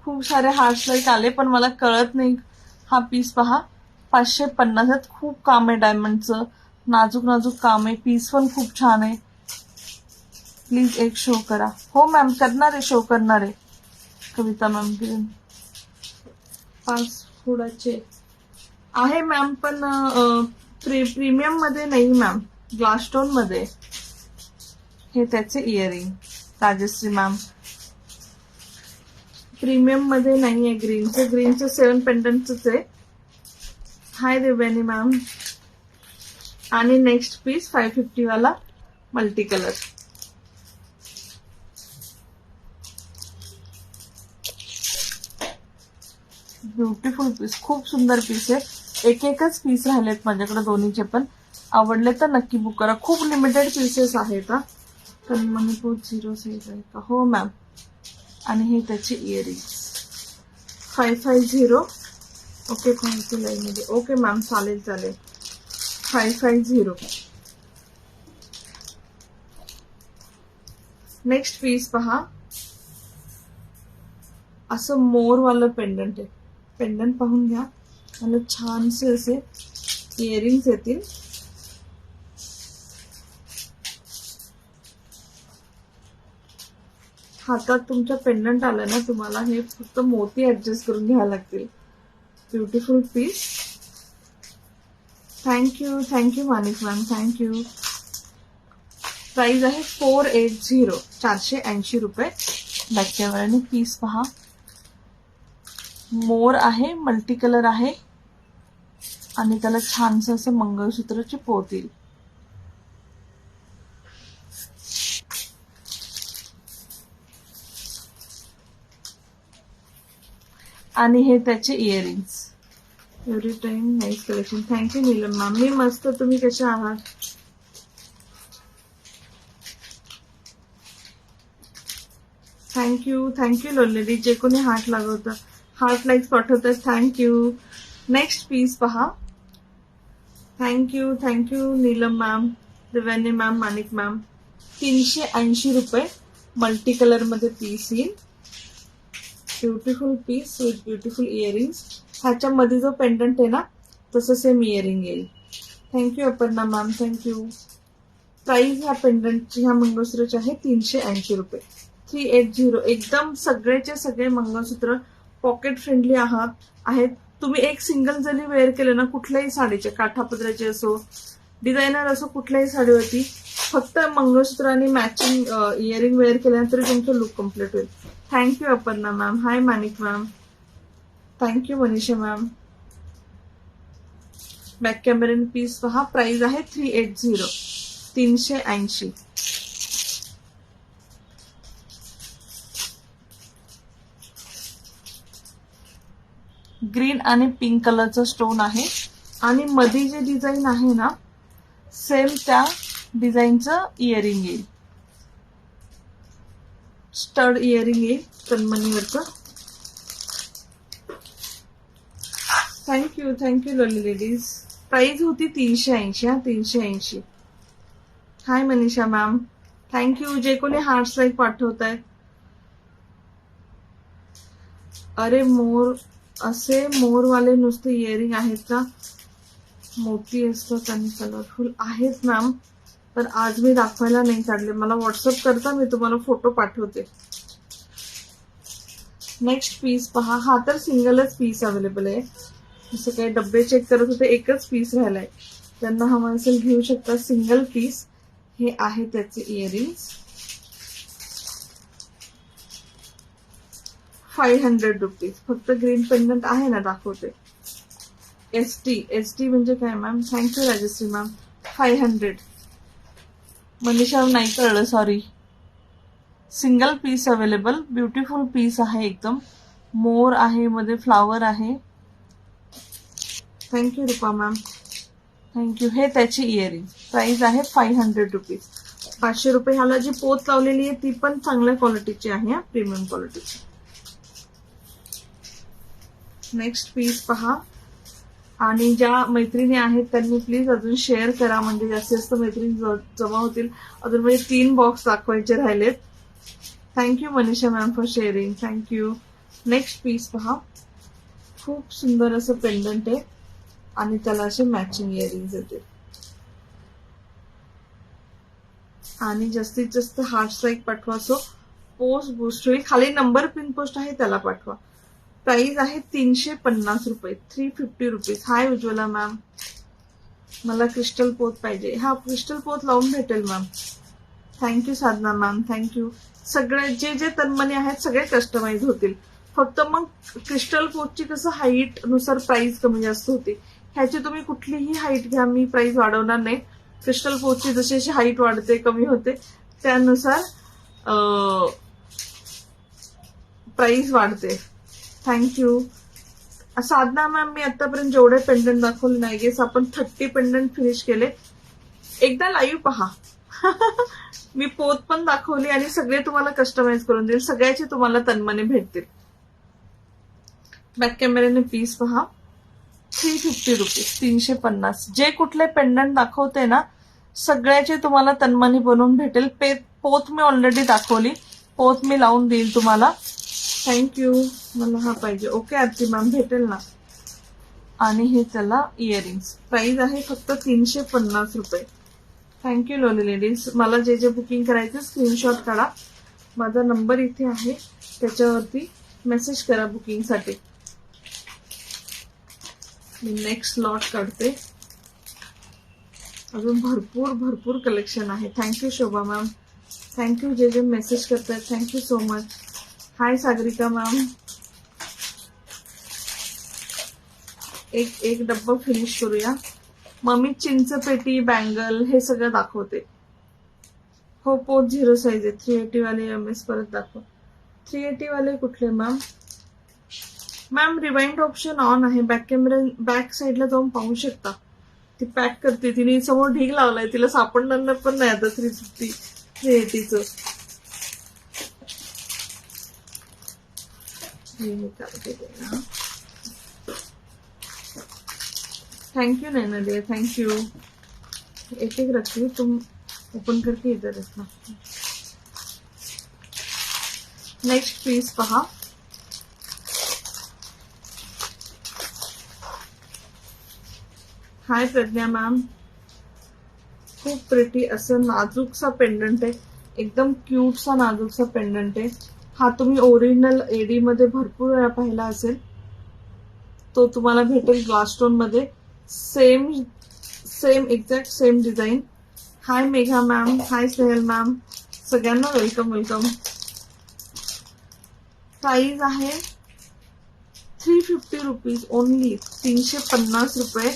खूप सारे हार्ट्स लाईक आले, पण मला कळत नाही. हा पीस पहा. 550. खूप काम आहे डायमंडचं. नाजूक काम आहे. पीस पण खूप छान आहे. प्लीज एक शो करा. हो मॅम करणार आहे. शो करणार आहे. कविता मॅम. पासपोर्टाचे आहे मॅम, पण प्रीमियम मध्ये नाही मॅम. ग्लास स्टोन मध्ये. हे त्याचे इयरिंग. राजश्री मॅम. प्रीमियम मध्ये नाहीये. ग्रीनचं 7 पेंडंटच आहे. हाय देवयानी मॅम. आणि नेक्स्ट पीस 550 वाला मल्टी कलर. ब्युटिफुल पीस, खूप सुंदर पीस आहे. एक एकच पीस राहिलेत माझ्याकडे दोन्हीचे पण. आवडले तर नक्की बुक करा. खूप लिमिटेड पीसेस आहेत हा. तर मणिपूर 0 साईज आहे का? हो मॅम. आणि हे त्याचे इयरिंग्स 550. ओके थँक्यू लाईन मध्ये. ओके मॅम चालेल चालेल. 550. नेक्स्ट पीस पहा. असं मोरवालं पेंडंट आहे. पेंडंट पाहून घ्या. आणि छानसे असे इयरिंग्स येतील. हातात तुमच्या पेंडंट आलं ना, तुम्हाला हे फक्त मोती ऍडजस्ट करून घ्यावे लागतील. Beautiful piece. Thank you thank you Manik ma'am, thank you. Price आहे 480, 480 रुपये. बॅक कॅमेराने पीस पहा. मोर आहे, मल्टी कलर आहे आणि त्याला छानसं असं मंगळसूत्र चिपवतील. आणि हे त्याचे earrings. Every time nice collection. Thank you Neelam ma'am. मी मस्त, तुम्ही कशा आहात? Thank you thank you lovely. जे कोणी हार्ट लागवतं, हार्ट लाईक्स पाठवतात, थँक्यू. नेक्स्ट पीस पहा. Thank you thank you Neelam ma'am, Divyani ma'am, Manik ma'am. 380 रुपये. मल्टी कलर मध्ये पीस येईल. Beautiful piece with beautiful earrings. ह्याच्यामध्ये जो पेंडंट आहे ना, तसं सेम इयरिंग येईल. Thank you Aparna ma'am, thank you. Price ह्या पेंडंटची, ह्या मंगळसूत्राची आहे 380 रुपये. 380. एकदम सगळेचे सगळे मंगळसूत्र पॉकेट फ्रेंडली आहेत. तुम्ही एक सिंगल जरी वेअर केलं ना, कुठल्याही साडीचे, काठापदराचे असो, डिझायनर असो, कुठल्याही साडीवरती फक्त मंगळसूत्र आणि मॅचिंग इयरिंग वेअर केल्यानंतर तुमचं लुक कम्प्लीट होईल. Thank you Aparna ma'am. Hi Manik ma'am. Thank you Manisha ma'am. Back कॅमेराने पीस पहा. प्राइस आहे 380, 380. ग्रीन आणि पिंक कलरचा स्टोन आहे. आणि मध्ये जे डिझाईन आहे ना, सेम त्या डिझाईनचं इयरिंग येईल. स्टड इयरिंग येईल तन्मणीवरचं. Thank you thank you lovely ladies. Price होती 380. 380. हाय मनीषा मॅम, थँक्यू. जे कोणी हार्ट लाईक पाठवत आहेत. अरे मोर, असे मोरवाले नुसते इयरिंग आहेत का? मोती असतात आणि कलरफुल आहेत मॅम. तर आज मी दाखवायला नाही काढले. मला व्हॉट्सअप करता, मी तुम्हाला फोटो पाठवते. नेक्स्ट पीस पहा. हा तर सिंगलच पीस अवेलेबल आहे. जसं काही डब्बे चेक करत होते, एकच पीस राहिलाय. त्यांना हवं असेल घेऊ शकता. Single piece. हे आहे त्याचे इयरिंग्स. 500 रुपीज. फक्त ग्रीन पेंडंट आहे ना, दाखवते. एसटी म्हणजे काय ma'am? Thank you Rajashree ma'am. 500. Manisha नाही कळलं, sorry. Single piece available. Beautiful piece आहे एकदम. मोर आहे, मध्ये फ्लावर आहे. Thank you Rupa ma'am, thank you. हे त्याची इयरिंग. प्राइस आहे 500 रुपीज. 500 रुपये. ह्याला जी पोत लावलेली आहे ती पण चांगल्या क्वालिटीची आहे, प्रीमियम क्वालिटीची. नेक्स्ट पीस पहा. आणि ज्या मैत्रिणी आहेत त्यांनी प्लीज अजून शेअर करा, म्हणजे जास्तीत जास्त मैत्रिणी जमा होतील. अजून म्हणजे 3 बॉक्स दाखवायचे राहिलेत. Thank you Manisha ma'am for sharing, thank you. Next piece पहा. खूप सुंदर असं पेंडंट आहे आणि त्याला असे मॅचिंग इयरिंग्स येते. आणि जास्तीत जास्त हार्ट स्ट्राईक पाठवा, सो पोस्ट बूस्ट होईल. खाली नंबर पिन पोस्ट आहे त्याला पाठवा. प्राइस आहे 350 रुपये. 350 रुपीज. हाय उज्ज्वला मॅम, मला क्रिस्टल पोत पाहिजे. हा, क्रिस्टल पोत लावून भेटेल मॅम. थँक्यू साधना मॅम, थँक्यू. सगळे जे जे तन्मणी आहेत सगळे कस्टमाइज होतील. फक्त मग क्रिस्टल पोतची कसं हाईट नुसार प्राइस कमी जास्त होती. ह्याची तुम्ही कुठलीही हाईट घ्या, मी प्राइस वाढवणार नाही. क्रिस्टल पोचची जशी जशी हाईट वाढते कमी होते त्यानुसार प्राइस वाढते. थँक्यू. साधना मॅम, मी आतापर्यंत जेवढे पेंडंट दाखवले नाही गेस आपण 30 पेंडंट फिनिश केले. एकदा लाईव्ह पहा. मी पोत पण दाखवली आणि सगळे तुम्हाला कस्टमाइज करून देईल. सगळ्याचे तुम्हाला तन्मने भेटतील. बॅक कॅमेऱ्याने पीस पहा. 350 रुपीज, 350. जे कुठले पेंडंट दाखवते ना सगळ्याचे तुम्हाला तन्मनी बनवून भेटेल. पोत मी ऑलरेडी दाखवली, पोत मी लावून देईल तुम्हाला. थँक्यू. मला हा पाहिजे. ओके आरती मॅम, भेटेल ना. आणि हे त्याला इयरिंग्स. प्राइस आहे फक्त 350 रुपये. Thank you lovely ladies. मला जे जे बुकिंग करायचं स्क्रीनशॉट काढा. माझा नंबर इथे आहे, त्याच्यावरती मेसेज करा बुकिंगसाठी. मी नेक्स्ट लॉट काढते. अजून भरपूर भरपूर कलेक्शन आहे. थँक्यू शोभा मॅम. थँक्यू जे जे मेसेज करतायत. Thank you so much. Hi Sagarika ma'am. एक डब्बा फिनिश करूया. मग मी चिंचपेटी, बँगल हे सगळं दाखवते. हो, पोत 0 साईज आहे. 380 वाले MS परत दाखव. 380 वाले कुठले ma'am? Ma'am rewind option on आहे. बॅक कॅमेरा बॅक साईडला जाऊन पाहू शकता. ती पॅक करते. तिने समोर ढीग लावलाय. तिला सापडणार पण नाही आता 350 380च. Thank you Naina dear, thank you. एक एक रखिए, तुम ओपन करके इधर रखना. नेक्स्ट पीस पहा. हाय प्रज्ञा मॅम. खूप प्रिटी असं नाजूकसा पेंडंट आहे. एकदम क्यूटसा नाजूकसा पेंडंट आहे. हा तुम्ही ओरिजिनल एडी मध्ये भरपूर वेळा पाहिला असेल. तो तुम्हाला भेटेल ग्लासस्टोन मध्ये. Same exact same design. Hi Megha ma'am. Hi Snehal ma'am. सगळ्यांना वेलकम वेलकम. प्राइस आहे 350 रुपीज ओनली. 350 रुपये.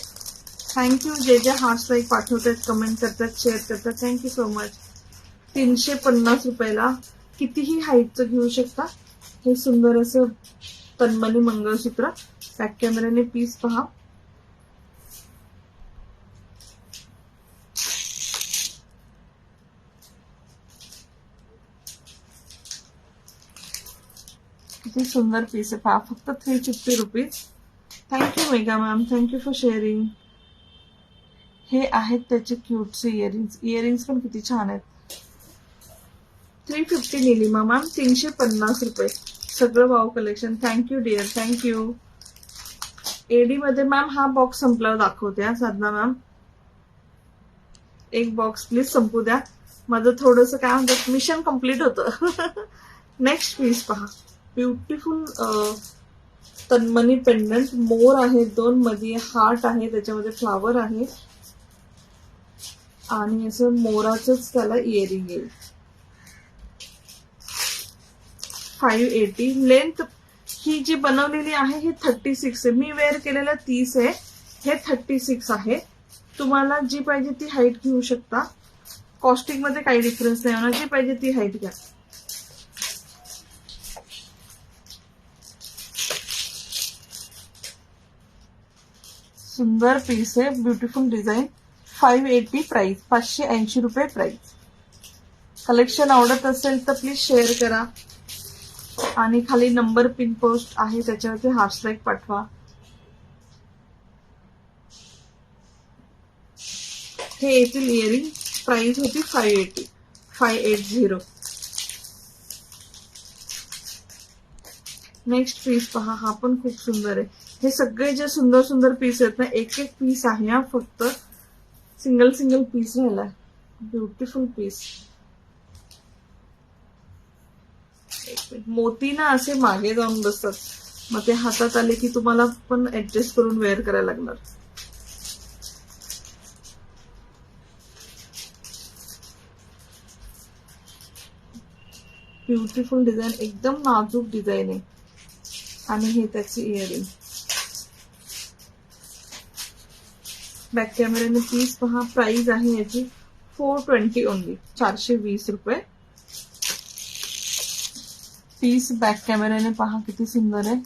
थँक्यू जे जे हार्ट लाईक पाठवतात, कमेंट करतात, शेअर करतात. Thank you so much. 350 रुपयाला कितीही हाईटचं घेऊ शकता. हे सुंदर असं तन्मनी मंगळसूत्र. बॅक कॅमेऱ्याने पीस पहा. किती सुंदर पीस आहे पहा. फक्त 350 rupees. Thank you Megha ma'am. Thank you for sharing. हे आहेत त्याचे क्यूटचे इयरिंग्स. इयरिंग्स पण किती छान आहेत. 350 निलिमा मॅम. 350 रुपये. सगळं wow collection. Thank you dear, thank you. AD मध्ये मॅम हा बॉक्स संपल्यावर दाखवते हा साधना मॅम. एक बॉक्स प्लीज संपू द्या. माझं थोडस काय म्हणतात मिशन कम्प्लीट होतं. नेक्स्ट पीस पहा. ब्युटिफुल तन्मनी पेंडंट. मोर आहे 2 मध्ये. हार्ट आहे, त्याच्यामध्ये फ्लावर आहे आणि असं मोराचंच त्याला इयरिंग येईल. 580 लेंथ. ही जी बनवलेली आहे ही 36 आहे. मी वेअर केलेलं 30 आहे. हे 36 आहे. तुम्हाला जी पाहिजे ती हाईट घेऊ शकता. कॉस्टिंग मध्ये काही डिफरन्स नाही होणार. जी पाहिजे ती हाईट घ्या. सुंदर पीस आहे. Beautiful design. 580 प्राइस. 580 रुपये प्राइस. कलेक्शन आवडत असेल तर प्लीज शेअर करा. आणि खाली नंबर पिन पोस्ट आहे त्याच्यावरती हॅशटॅग पाठवा. हे येथील इयरिंग. प्राइस होती 580. नेक्स्ट पीस पहा. हा पण खूप सुंदर आहे. हे सगळे जे सुंदर सुंदर पीस आहेत ना, एक एक पीस आहे हा. फक्त सिंगल सिंगल पीस राहिलाय. Beautiful piece. मोती ना असे मागे जाऊन बसतात. मग ते हातात आले की तुम्हाला पण ऍडजस्ट करून वेअर करायला लागणार. Beautiful design. एकदम नाजूक डिझाईन आहे. आणि हे त्याची इयरिंग. बॅक कॅमेऱ्याने पीस पहा. प्राइस आहे याची 420 ओनली, 420 रुपये पीस. बॅक कॅमेऱ्याने पहा किती सुंदर आहे.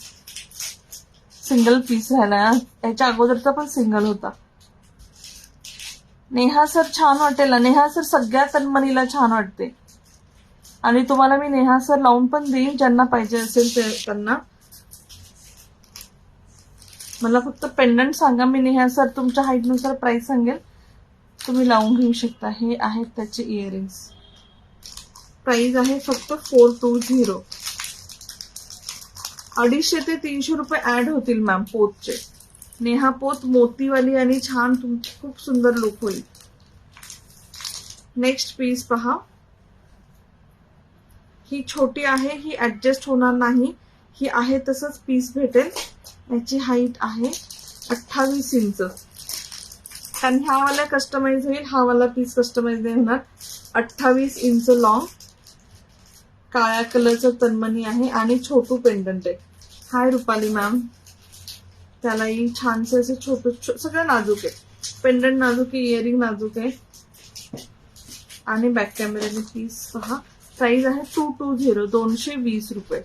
सिंगल पीस राहिला, याच्या अगोदरचा पण सिंगल होता. नेहा सर छान वाटेल ना. नेहा सर सगळ्या तन्मनीला छान वाटते. आणि तुम्हाला मी नेहा सर लावून पण देईन, ज्यांना पाहिजे असेल त्यांना. मला फक्त पेंडंट सांगा, मी नेहा सर तुमच्या हाईटनुसार प्राइस सांगेल, तुम्ही लावून घेऊ शकता. हे आहेत त्याचे इयरिंग्स. प्राइस आहे फक्त 420. 250 ते 300 रुपये ऍड होतील मॅम पोतचे. नेहा पोत मोतीवाली आणि छान, तुमची खूप सुंदर लुक होईल. नेक्स्ट पीस पहा. ही छोटी आहे, ही ऍडजस्ट होणार नाही. ही आहे तसंच पीस भेटेल. याची हाईट आहे 28 इंच. कारण ह्या वाला कस्टमाइज होईल, हा वाला पीस कस्टमाइज नाही होणार. 28 इंच लॉंग, काळ्या कलरचं तन्मणी आहे आणि छोटू पेंडंट आहे. हाय रुपाली मॅम. त्यालाही छानसे असे छोटं सगळं नाजूक आहे. पेंडंट नाजूक आहे, इयरिंग नाजूक आहे. आणि बॅक कॅमेऱ्याने पीस पहा. प्राइस आहे 220, 220 रुपये.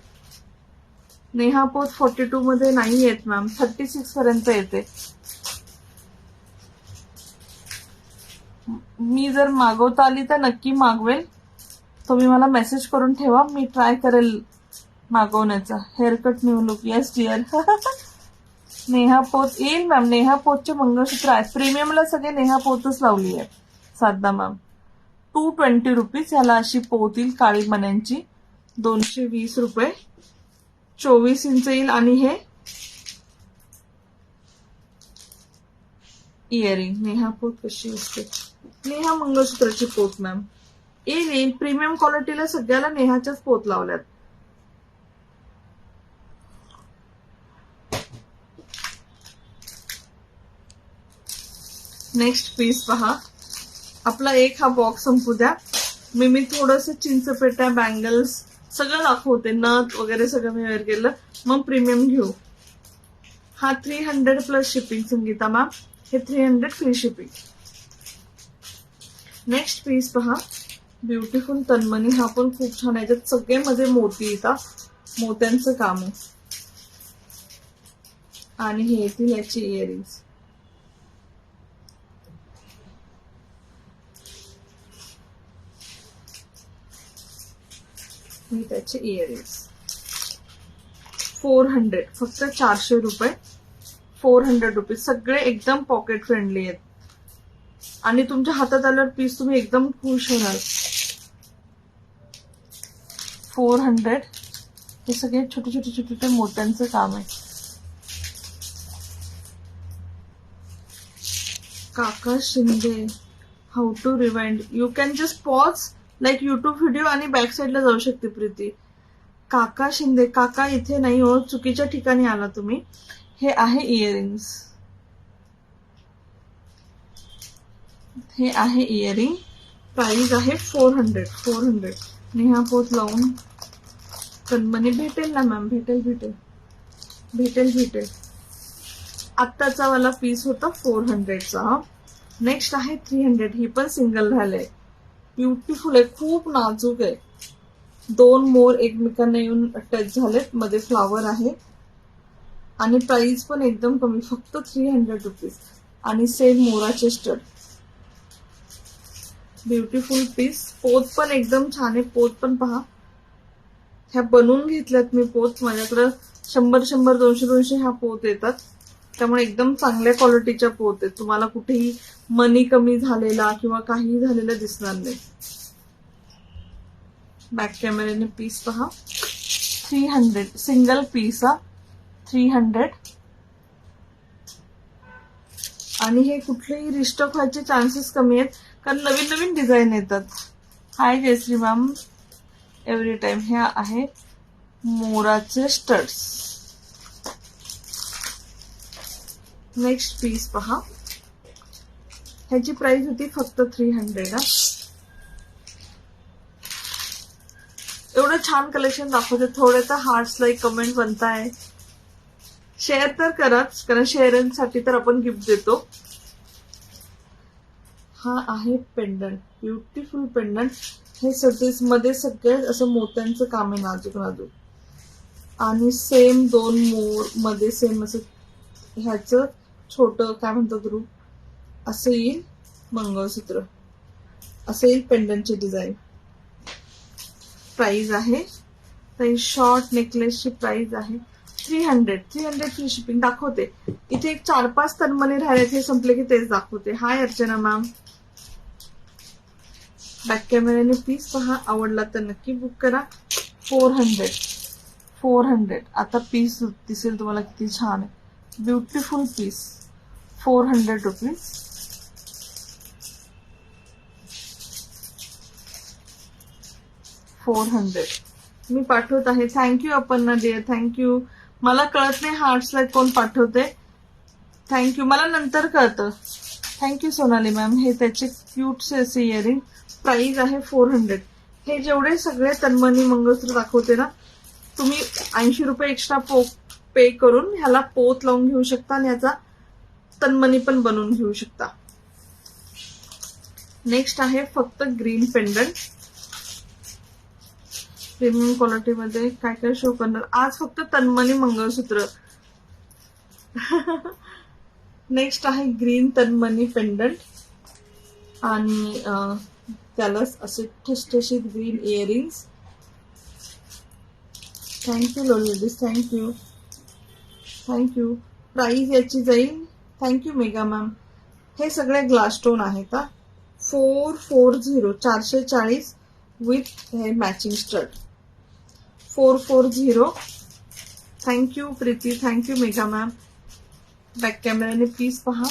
नेहा पोत 42 मध्ये नाही येत मॅम, 36 पर्यंत येते. मी जर मागवता आली तर नक्की मागवेल. तुम्ही मला मेसेज करून ठेवा, मी ट्राय करेल मागवण्याचा. Haircut new look. Yes dear. Neha पोत येईल मॅम. नेहा पोतचे मंगळसूत्र आहेत. प्रीमियमला सगळे नेहा पोतच लावली आहे साधा मॅम. 220 रुपीज. याला अशी पोत येईल काळी मण्यांची. 220 रुपये. 24 इंच येईल. आणि हे इयरिंग. नेहा पोत कशी असते? नेहा मंगळसूत्राची पोत मॅम येईल. प्रीमियम क्वालिटीला सगळ्याला नेहाच्याच पोत लावल्यात. नेक्स्ट पीस पहा. आपला एक हा बॉक्स संपू द्या. मी थोडस चिंचपेट्या, बँगल्स सगळं दाखवते. नथ वगैरे सगळं मी वेअर केलं, मग प्रीमियम घेऊ. हा 300 प्लस शिपिंग संगीता मॅम. हे 300 फ्री शिपिंग. नेक्स्ट पीस पहा. ब्युटिफुल तन्मणी. हा पण खूप छान आहे. याच्यात सगळे मध्ये मोती येतात, मोत्यांचं काम आहे. आणि हे येतील याची इयरिंग्स. ही त्याचे इयरिंग्स. 400, फक्त 400 रुपये. 400 रुपीज. सगळे एकदम पॉकेट फ्रेंडली आहेत. आणि तुमच्या हातात आल्यावर पीस तुम्ही एकदम खुश होणार. 400. हे सगळे छोटे छोटे छोटे छोटे मोत्यांचं काम आहे. काका Shinde. How to rewind. You can just pause like YouTube video आणि बॅक साईडला जाऊ शकते प्रीती. काका शिंदे. काका इथे नाही हो, चुकीच्या ठिकाणी आला तुम्ही. हे आहे इयरिंग्स. हे आहे इयरिंग. प्राइस आहे 400. नेहा पोत लावून तन्मणी भेटेल ना मॅम. भेटेल. आत्ताचा वाला पीस होता 400चा. नेक्स्ट आहे 300. ही पण सिंगल राहिलंय. ब्युटिफुल आहे, खूप नाजूक आहे. 2 मोर एकमेकांना येऊन टच झालेत. मध्ये फ्लावर आहे. आणि प्राइस पण एकदम कमी, फक्त 300 रुपीज. आणि सेम मोराचे स्टड. Beautiful piece. पोत पण एकदम छान आहे. पोत पण पहा. ह्या बनवून घेतल्यात मी पोत. माझ्याकडं 100 200 ह्या पोत येतात. त्यामुळे एकदम चांगल्या क्वालिटीच्या पोत आहेत. तुम्हाला कुठेही मनी कमी झालेला किंवा काही झालेलं दिसणार नाही. बॅक कॅमेऱ्याने पीस पहा. 300 सिंगल पीस हा. 300. आणि हे कुठलेही रिस्टॉक व्हायचे चान्सेस कमी आहेत, कारण नवीन नवीन डिझाईन येतात. हाय जयश्री मॅम. Every time. हे आहे मोराचे स्टड्स. नेक्स्ट पीस पहा. ह्याची प्राइस होती फक्त 300. एवढं छान कलेक्शन दाखवते. थोडे तर हार्ट्स लाईक कमेंट बनताय. शेअर तर कराच, कारण शेअरसाठी तर आपण गिफ्ट देतो. हा आहे पेंडंट, ब्युटिफुल पेंडंट. हे सगळेच मध्ये सगळे असं मोत्यांचं काम आहे, नाजूक नाजूक. आणि सेम 2 मोर मध्ये सेम असं ह्याचं छोटं काय म्हणतात रूप असं येईल. मंगळसूत्र असं येईल पेंडंटची डिझाईन. प्राइस आहे तर शॉर्ट नेकलेसची प्राइस आहे 300 फ्री शिपिंग दाखवते. इथे एक 4-5 तन्मणी राहिलेत, हे संपले की तेच दाखवते. हाय अर्चना मॅम. बॅक कॅमेऱ्याने प्लीज पहा, आवडला तर नक्की बुक करा. 400 आता पीस दिसेल तुम्हाला किती छान आहे, ब्युटिफुल पीस. 400 रुपीज. मी पाठवत आहे. Thank you Aparna dear, thank you. मला कळत नाही हार्ट्सला कोण पाठवते. थँक्यू, मला नंतर कळतं. Thank you Sonali ma'am. हे त्याचे क्यूटसे असे इयरिंग. प्राइस आहे 400. हे जेवढे सगळे तन्मणी मंगळसूत्र दाखवते ना, तुम्ही 80 रुपये एक्स्ट्रा पे करून ह्याला पोत लावून घेऊ शकता आणि ह्याचा तन्मणी पण बनवून घेऊ शकता. नेक्स्ट आहे फक्त ग्रीन पेंडंट. प्रीमियम क्वालिटी मध्ये काय काय शो करणार आज, फक्त तन्मणी मंगळसूत्र. नेक्स्ट आहे ग्रीन तन्मणी पेंडंट आणि त्याला असे ठसठशीत green earrings. Thank you ladies, thank you. Price याची जाईल. Thank you Megha ma'am. हे सगळे ग्लास स्टोन आहेत. 440 440 विथ हे matching stud. 440. Thank you Preeti, thank you Megha ma'am. Back कॅमेऱ्याने प्लीज पहा,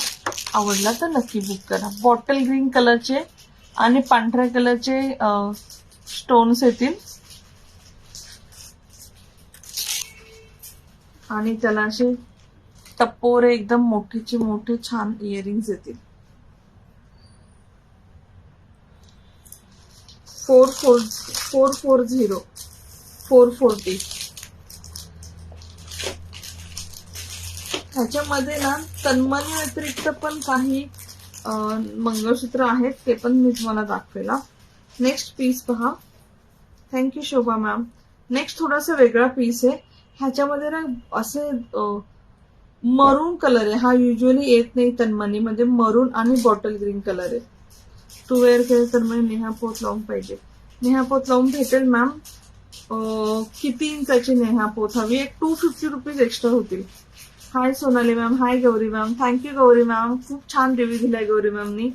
आवडला तर नक्की बुक करा. बॉटल ग्रीन कलरचे आणि पांढऱ्या कलरचे स्टोन्स येतील आणि त्याला असे टप्पोरे एकदम मोठेचे मोठे छान इयरिंग्स येतील. 440. ह्याच्यामध्ये ना तन्मणी व्यतिरिक्त पण काही मंगळसूत्र आहेत, ते पण मी तुम्हाला दाखवेला. नेक्स्ट पीस पहा. थँक्यू शोभा मॅम. नेक्स्ट थोडासा वेगळा पीस आहे. ह्याच्यामध्ये ना असे मरून कलर आहे. हा युजली येत नाही तन्मणी मध्ये. मरून आणि बॉटल ग्रीन कलर आहे. टू वेअर केलं तर मग नेहा पोत लावून पाहिजे. नेहा पोत लावून भेटेल मॅम. किती इंचाची नेहा पोत हवी? एक 250 रुपीज एक्स्ट्रा होतील. Hi Sonali ma'am. Hi Gauri ma'am. Thank you Gauri ma'am. खूप छान रिव्ह्यू दिलाय गौरी मॅमनी.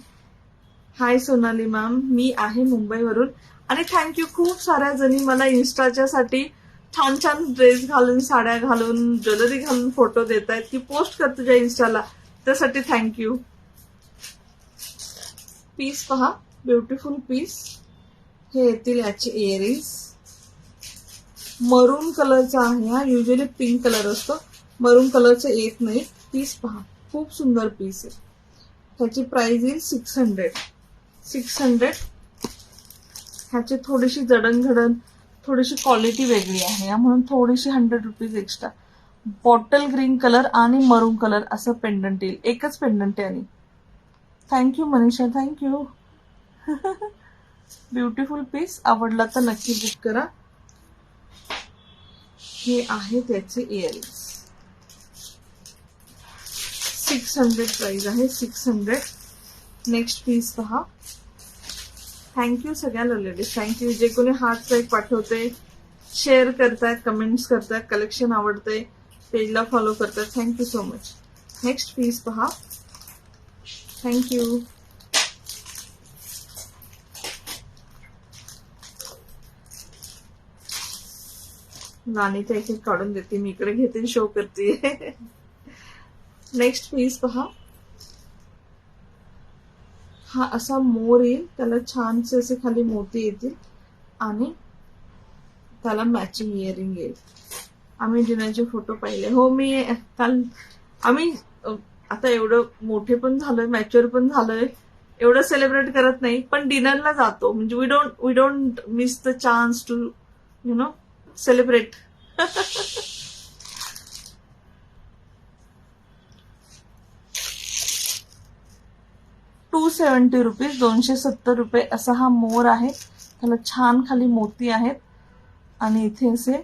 Hi Sonali ma'am. मी आहे मुंबईवरून आणि थँक्यू. खूप साऱ्या जणी मला इन्स्टाच्या साठी छान छान ड्रेस घालून, साड्या घालून, ज्वेलरी घालून फोटो देत आहेत. ती पोस्ट कर तुझ्या इन्स्टाला, त्यासाठी थँक्यू. पीस पहा, ब्युटिफुल पीस. हे येतील याचे इयरिंग्स. मरून कलरचा आहे हा. युजली पिंक कलर असतो, मरून कलरचं येत नाही. पीस पहा, खूप सुंदर पीस आहे. ह्याची प्राइस येईल 600. ह्याची थोडीशी जडणघडण, थोडीशी क्वालिटी वेगळी आहे म्हणून थोडीशी 100 rupees extra. Bottle green colour आणि मरून कलर असं पेंडंट येईल. एकच पेंडंट आहे. आणि thank you Manisha, thank you. Beautiful piece. आवडला तर नक्की बुक करा. हे आहे त्याचे इयरिंग्स. 600 प्राइस आहे. 600. नेक्स्ट पीस पहा. थँक्यू सगळ्या लेडीज, थँक्यू. जे कोणी हार्ट लाईक पाठवते, शेअर करतायत, कमेंट्स करतायत, कलेक्शन आवडते, पेजला फॉलो करतात, thank you so much. Next piece पहा. थँक्यू. नाणी तर एक एक काढून देते मी, इकडे घेते शो करते. नेक्स्ट पीस पहा. हा असा मोर येईल, त्याला छानसे असे खाली मोती येतील आणि त्याला मॅचिंग इयरिंग येईल. आम्ही डिनरचे फोटो पाहिले. हो, मी काल आम्ही आता एवढं मोठे पण झालोय, मॅच्युअर पण झालोय, एवढं सेलिब्रेट करत नाही, पण डिनरला जातो. म्हणजे we don't miss the chance to celebrate. 270 rupees, 270 रुपये असा हा मोर आहे. त्याला छान खाली मोती आहेत आणि इथे असे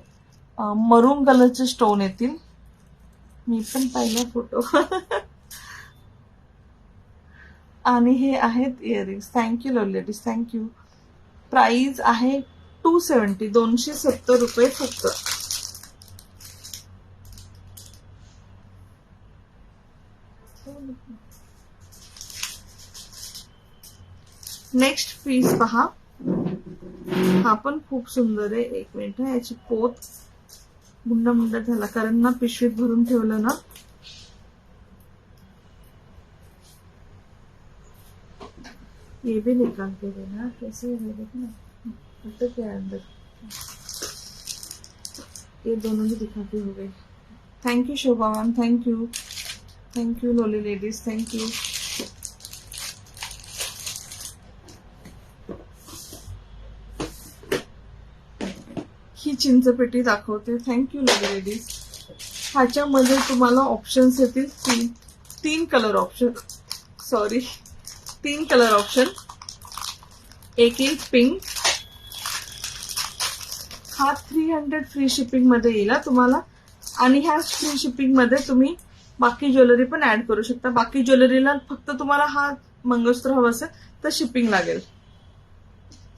मरून कलरचे स्टोन येतील. मी पण पाहिला फोटो. आणि हे आहेत earrings. Thank you ladies, thank you. Price आहे 270, 270 रुपये फक्त. नेक्स्ट पीस पहा. हा पण खूप सुंदर आहे. एक मिनिट, याची पोत मुंडा मुंडा झाला कारण ना पिशवीत भरून ठेवलं ना. ये भी निकाल के देना कैसे है, देखना तो क्या है अंदर. ये दोनों भी दिखाती हो गई. Thank you Shobha ma'am, thank you, thank you लोली लेडीज, थैंक यू. ही चिंचपेटी दाखवते. Thank you lovely ladies. ह्याच्यामध्ये तुम्हाला ऑप्शन्स येतील तीन colour option, sorry 3 colour option. एक येईल पिंक. हा 300 फ्री शिपिंग मध्ये येईल तुम्हाला. आणि ह्या फ्री शिपिंग मध्ये तुम्ही बाकी ज्वेलरी पण ऍड करू शकता. बाकी ज्वेलरीला फक्त तुम्हाला हा मंगळसूत्र हवं असेल तर शिपिंग लागेल.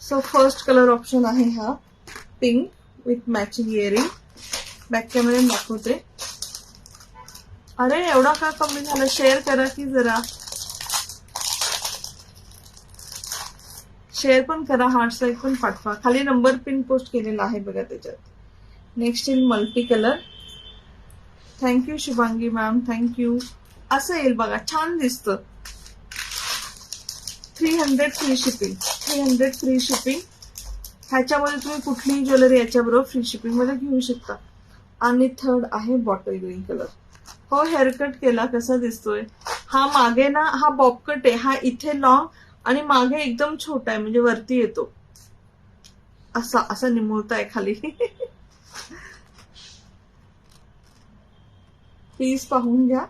सो फर्स्ट कलर ऑप्शन आहे हा pink with matching earring. Back camera दाखवते. अरे एवढा का कमी झाला, शेअर करा की जरा, शेअर पण करा, हार्ट लाईक पण पाठवा. खाली नंबर पिन पोस्ट केलेला आहे बघा त्याच्यात. नेक्स्ट येईल multi colour. Thank you Shubhangi ma'am, thank you. असं येईल बघा, छान दिसतं. 300 फ्री शिपिंग, 300 फ्री शिपिंग. ह्याच्यामध्ये तुम्ही कुठलीही ज्वेलरी याच्याबरोबर फ्री शिपिंग मध्ये घेऊ शकता. आणि थर्ड आहे बॉटल ग्रीन कलर. हो हेअरकट केला, कसा दिसतोय. हा मागे ना हा बॉबकट आहे. हा इथे लॉंग आणि मागे एकदम छोटा आहे, म्हणजे वरती येतो असा असा निमुळताय खाली. प्लीज पाहून घ्या,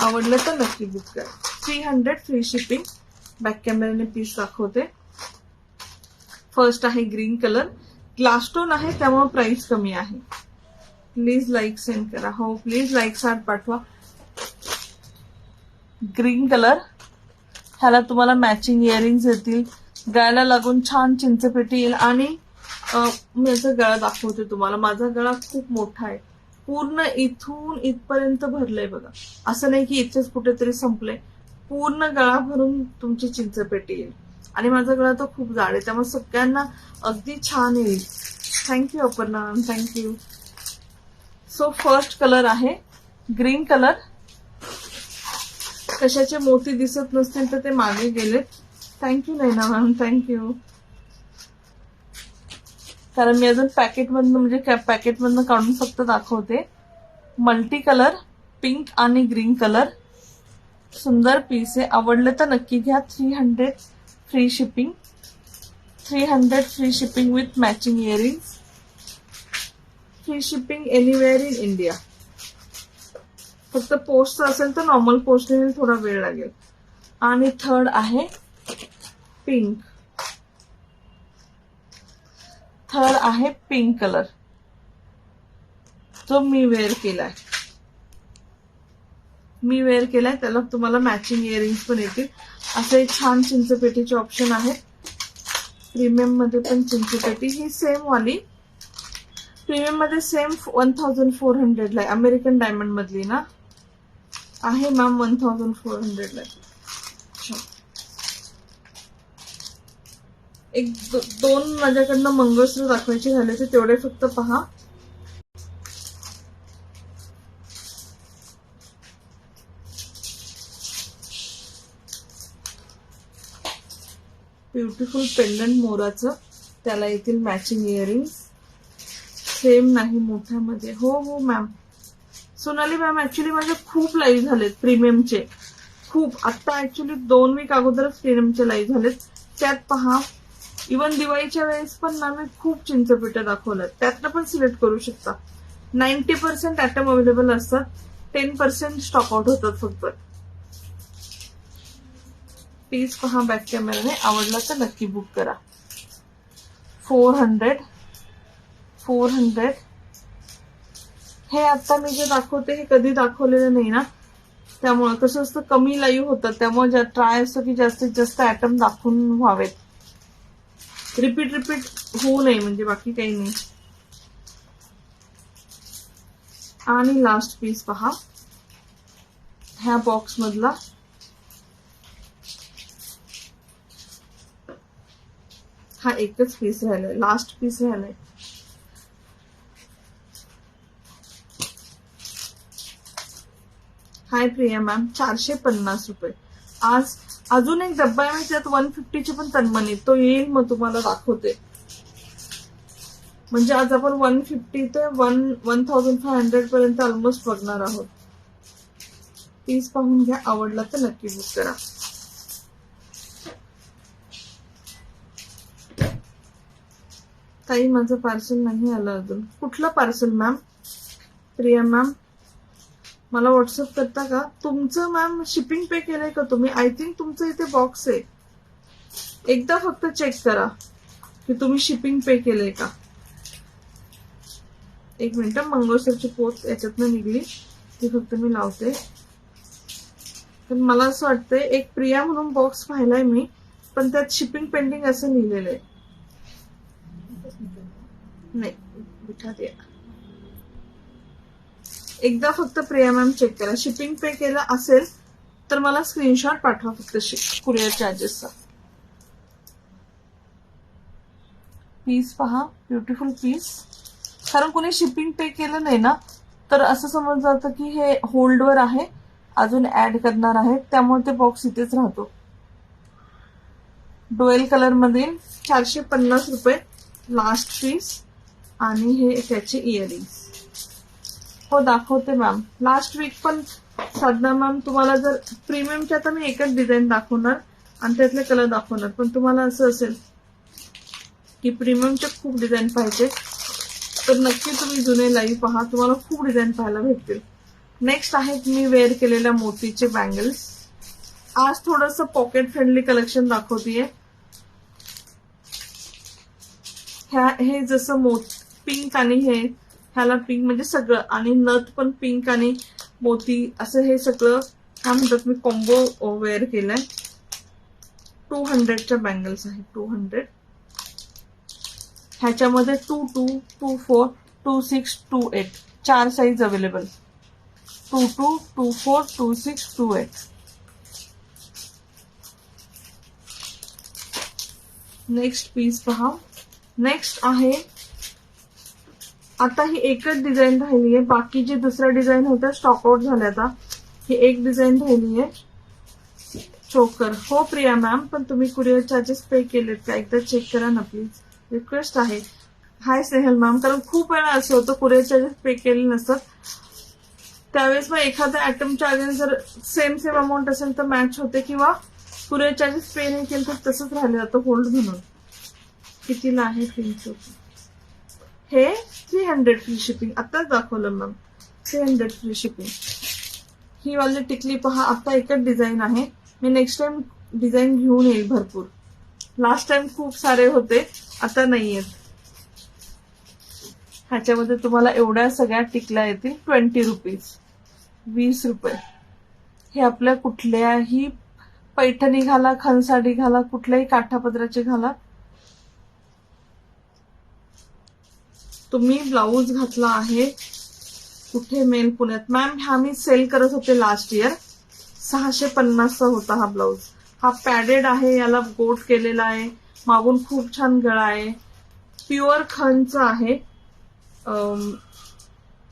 आवडलं तर नक्की बुक करा. 300 फ्री शिपिंग. बॅक कॅमेराने पीस दाखवते. फर्स्ट आहे ग्रीन कलर. ग्लास स्टोन आहे त्यामुळे प्राइस कमी आहे. प्लीज लाईक सेंड करा. हो प्लीज लाईक साठ पाठवा. Green colour. ह्याला तुम्हाला मॅचिंग इयरिंग्स येतील. गळ्याला लागून छान चिंचपेटी येईल. आणि मी याचा गळा दाखवते तुम्हाला. माझा गळा खूप मोठा आहे, पूर्ण इथून इथपर्यंत भरलंय बघा. असं नाही की इथेच कुठेतरी संपलंय. पूर्ण गळा भरून तुमची चिंचपेटी येईल. आणि माझा गळा तर खूप जाड आहे त्यामुळे सगळ्यांना अगदी छान येईल. Thank you Aparna ma'am, thank you. So first colour आहे ग्रीन कलर. कशाचे मोती दिसत नसतील तर ते मागे गेलेत. थँक्यू नैना मॅम, थँक्यू. कारण मी अजून पॅकेटमधनं म्हणजे पॅकेटमधनं काढून फक्त दाखवते. मल्टी कलर पिंक आणि ग्रीन कलर. सुंदर पीस आहे, आवडलं तर नक्की घ्या. 300 free shipping. 300 free shipping with matching earrings. Free shipping anywhere in India. फक्त पोस्ट असेल तर नॉर्मल पोस्टने थोडा वेळ लागेल. आणि थर्ड आहे पिंक. थर्ड आहे पिंक कलर जो मी वेअर केलाय. त्याला तुम्हाला मॅचिंग इयरिंग्स पण येतील. असे छान चिंचपेटीचे ऑप्शन आहेत. प्रीमियम मध्ये पण चिंचपेटी ही सेम वाली. प्रीमियम मध्ये सेम 1400 ला. अमेरिकन डायमंड मधली ना आहे मॅम. 1400 ला. एक दोन माझ्याकडनं मंगळसूत्र दाखवायचे झाले तर तेवढे फक्त पहा. ब्युटिफुल पेंडंट मोराचं. त्याला येतील मॅचिंग इयरिंग्स. सेम नाही मोठ्यामध्ये. हो मॅम. सोनाली मॅम ऍक्च्युली माझे खूप लाईव्ह झालेत प्रीमियमचे. खूप आता ऍक्च्युली 2 वीक अगोदरच प्रीमियमचे लाईव्ह झालेत. त्यात पहा इवन दिवाळीच्या वेळेस पण ना मी खूप चिंचपेट्या दाखवल्यात. त्यातनं पण सिलेक्ट करू शकता. 90% आयटम अवेलेबल असतात. 10% स्टॉक आउट होतात फक्त. पीस पहा बॅक कॅमेराने, आवडला तर नक्की बुक करा. 400. हे आता मी जे दाखवते हे कधी दाखवलेलं नाही ना, त्यामुळे कसं असतं कमी लाईव्ह होतं, त्यामुळे ट्राय असतो की जास्तीत जास्त ऍटम दाखवून व्हावेत, रिपीट होऊ नये, म्हणजे बाकी काही नाही. आणि लास्ट पीस पहा ह्या बॉक्स मधला. हा एकच पीस राहिलाय, लास्ट पीस राहिलाय. हाय प्रिया मॅम, 450 रुपये. आज अजून एक डब्बा आहे, म्हणजे त्यात 150 ची पण तन्मणी, तो येईल मग तुम्हाला दाखवते. म्हणजे आज आपण 150 ते 1500 पर्यंत ऑलमोस्ट बघणार आहोत. पीस पाहून घ्या, आवडला तर नक्की बुक करा. ताई माझं पार्सल नाही आलं अजून. कुठलं पार्सल मॅम? प्रिया मॅम मला व्हॉट्सअप करता का? तुमचं मॅम शिपिंग पे केलंय का तुम्ही? आय थिंक तुमचं इथे बॉक्स आहे, एकदा फक्त चेक करा की तुम्ही शिपिंग पे केलंय का. एक मिनिट, मंगळसूत्रची पोत याच्यातनं निघली, ती फक्त मी लावते. पण मला असं वाटतंय एक प्रिया म्हणून बॉक्स पाहिलाय मी, पण त्यात शिपिंग पेंडिंग असं लिहिलेलं आहे. नाही बिठा द्या, एकदा फक्त प्रिया मॅम चेक करा. शिपिंग पे केलं असेल तर मला स्क्रीनशॉट पाठवा फक्त कुरिअर चार्जेसचा. पीस पहा, ब्युटिफुल पीस. कारण कोणी शिपिंग पे केलं नाही ना तर असं समजलं जातं की हे होल्डवर आहे, अजून ऍड करणार आहे, त्यामुळे ते बॉक्स इथेच राहतो. डोएल कलर मध्ये 450 रुपये लास्ट पीस. आणि हे त्याचे इयरिंग्स हो दाखवते मॅम. लास्ट वीक पण साधना मॅम तुम्हाला जर प्रीमियमच्या तर मी एकच डिझाईन दाखवणार आणि त्यातले कलर दाखवणार, पण तुम्हाला असं असेल की प्रीमियमचे खूप डिझाईन पाहिजे तर नक्की तुम्ही जुने लाईव्ह पहा, तुम्हाला खूप डिझाईन पाहायला भेटतील. नेक्स्ट आहेत मी वेअर केलेल्या मोतीचे बँगल्स. आज थोडस पॉकेट फ्रेंडली कलेक्शन दाखवतीये. हे जसं पिंक आणि हे ह्याला पिंक म्हणजे सगळं, आणि नथ पण पिंक आणि मोती असं हे सगळं काय म्हणतात मी कॉम्बो वेअर केलंय. 200च्या बँगल्स आहेत, 200. ह्याच्यामध्ये 22, 24, 26, 28 4 साईज अवेलेबल. 22, 24, 26, 28. नेक्स्ट पीस पहा. नेक्स्ट आहे, आता ही एकच डिझाईन राहिली आहे, बाकी जे दुसऱ्या डिझाईन होत्या स्टॉक आउट झाल्या. आता ही एक डिझाईन राहिली आहे, चोकर. हो प्रिया मॅम, पण तुम्ही कुरिअर चार्जेस पे केलेत का? एकदा चेक करा ना प्लीज, रिक्वेस्ट आहे. हाय स्नेहल मॅम, कारण खूप वेळा असं होतं कुरिअर चार्जेस पे केले नसतात, त्यावेळेस मग एखाद्या आयटमच्या अगेन्स्ट जर सेम अमाऊंट असेल तर मॅच होते, किंवा कुरिअर चार्जेस पे नाही केले तर तसंच राहिलं जातं होल्ड म्हणून. कितीला आहे? 300. हे 300 फ्री शिपिंग. आताच दाखवलं मॅम, 300 फ्री शिपिंग. ही वाली टिकली पहा, आता एकच डिझाईन आहे. मी नेक्स्ट टाइम डिझाईन घेऊन येईल भरपूर. लास्ट टाइम खूप सारे होते, आता नाहीयेत. ह्याच्यामध्ये तुम्हाला एवढ्या सगळ्या टिकल्या येतील 20 रुपीज, 20 रुपये. हे आपल्या कुठल्याही पैठणी घाला, खनसाडी घाला, कुठल्याही काठापदराचे घाला. तुम्ही ब्लाऊज घातला आहे कुठे? मेल पुण्यात. मॅम हा मी सेल करत होते लास्ट इयर, 650चा होता हा ब्लाऊज. हा पॅडेड आहे, याला गोट केलेला आहे, मागून खूप छान गळा आहे, प्युअर खनचा आहे.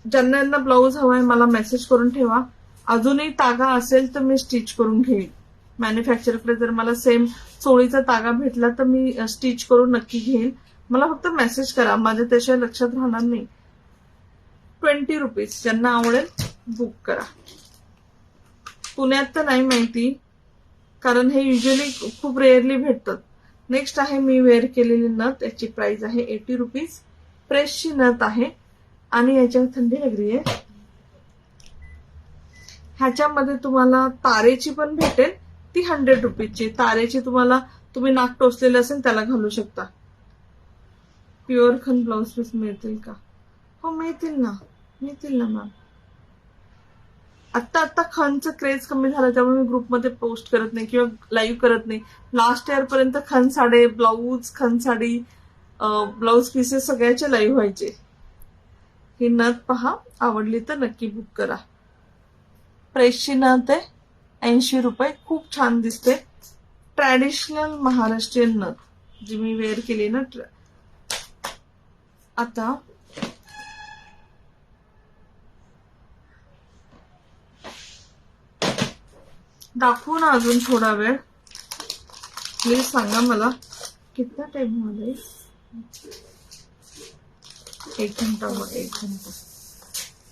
ज्यांना यांना ब्लाऊज हवाय मला मेसेज करून ठेवा. अजूनही तागा असेल तर मी स्टिच करून घेईन. मॅन्युफॅक्चरकडे जर मला सेम चोळीचा तागा भेटला तर मी स्टिच करून नक्की घेईन. मला फक्त मेसेज करा, माझ्या त्याशिवाय लक्षात राहणार नाही. 20 रुपीज. ज्यांना आवडेल बुक करा. पुण्यात तर नाही माहिती, कारण हे युजली खूप रेअरली भेटतात. नेक्स्ट आहे मी वेअर केलेली नथ, याची प्राइस आहे 80 रुपीज. प्रेसची नथ आहे आणि याच्यावर थंडी लागली आहे. ह्याच्यामध्ये तुम्हाला तारेची पण भेटेल ती 100 रुपीजची. तारेची तुम्ही नाक टोचलेलं असेल त्याला घालू शकता. प्युअर खन ब्लाउज पीस मिळतील का? हो मिळतील ना मॅम. आता खनचं क्रेज कमी झालं त्यामुळे मी ग्रुपमध्ये पोस्ट करत नाही किंवा लाईव्ह करत नाही. लास्ट इयर पर्यंत खन साडे ब्लाऊज, खन साडी, ब्लाऊज पीसेस सगळ्याचे लाईव्ह व्हायचे. ही नथ पहा, आवडली तर नक्की बुक करा. प्रेसची नथ आहे, 80 रुपये. खूप छान दिसते. ट्रॅडिशनल महाराष्ट्रीयन नथ जी मी वेअर केली ना. आता दाखवू ना अजून थोडा वेळ. प्लीज सांगा मला कितना टाइम मध्ये. 1 घंटा.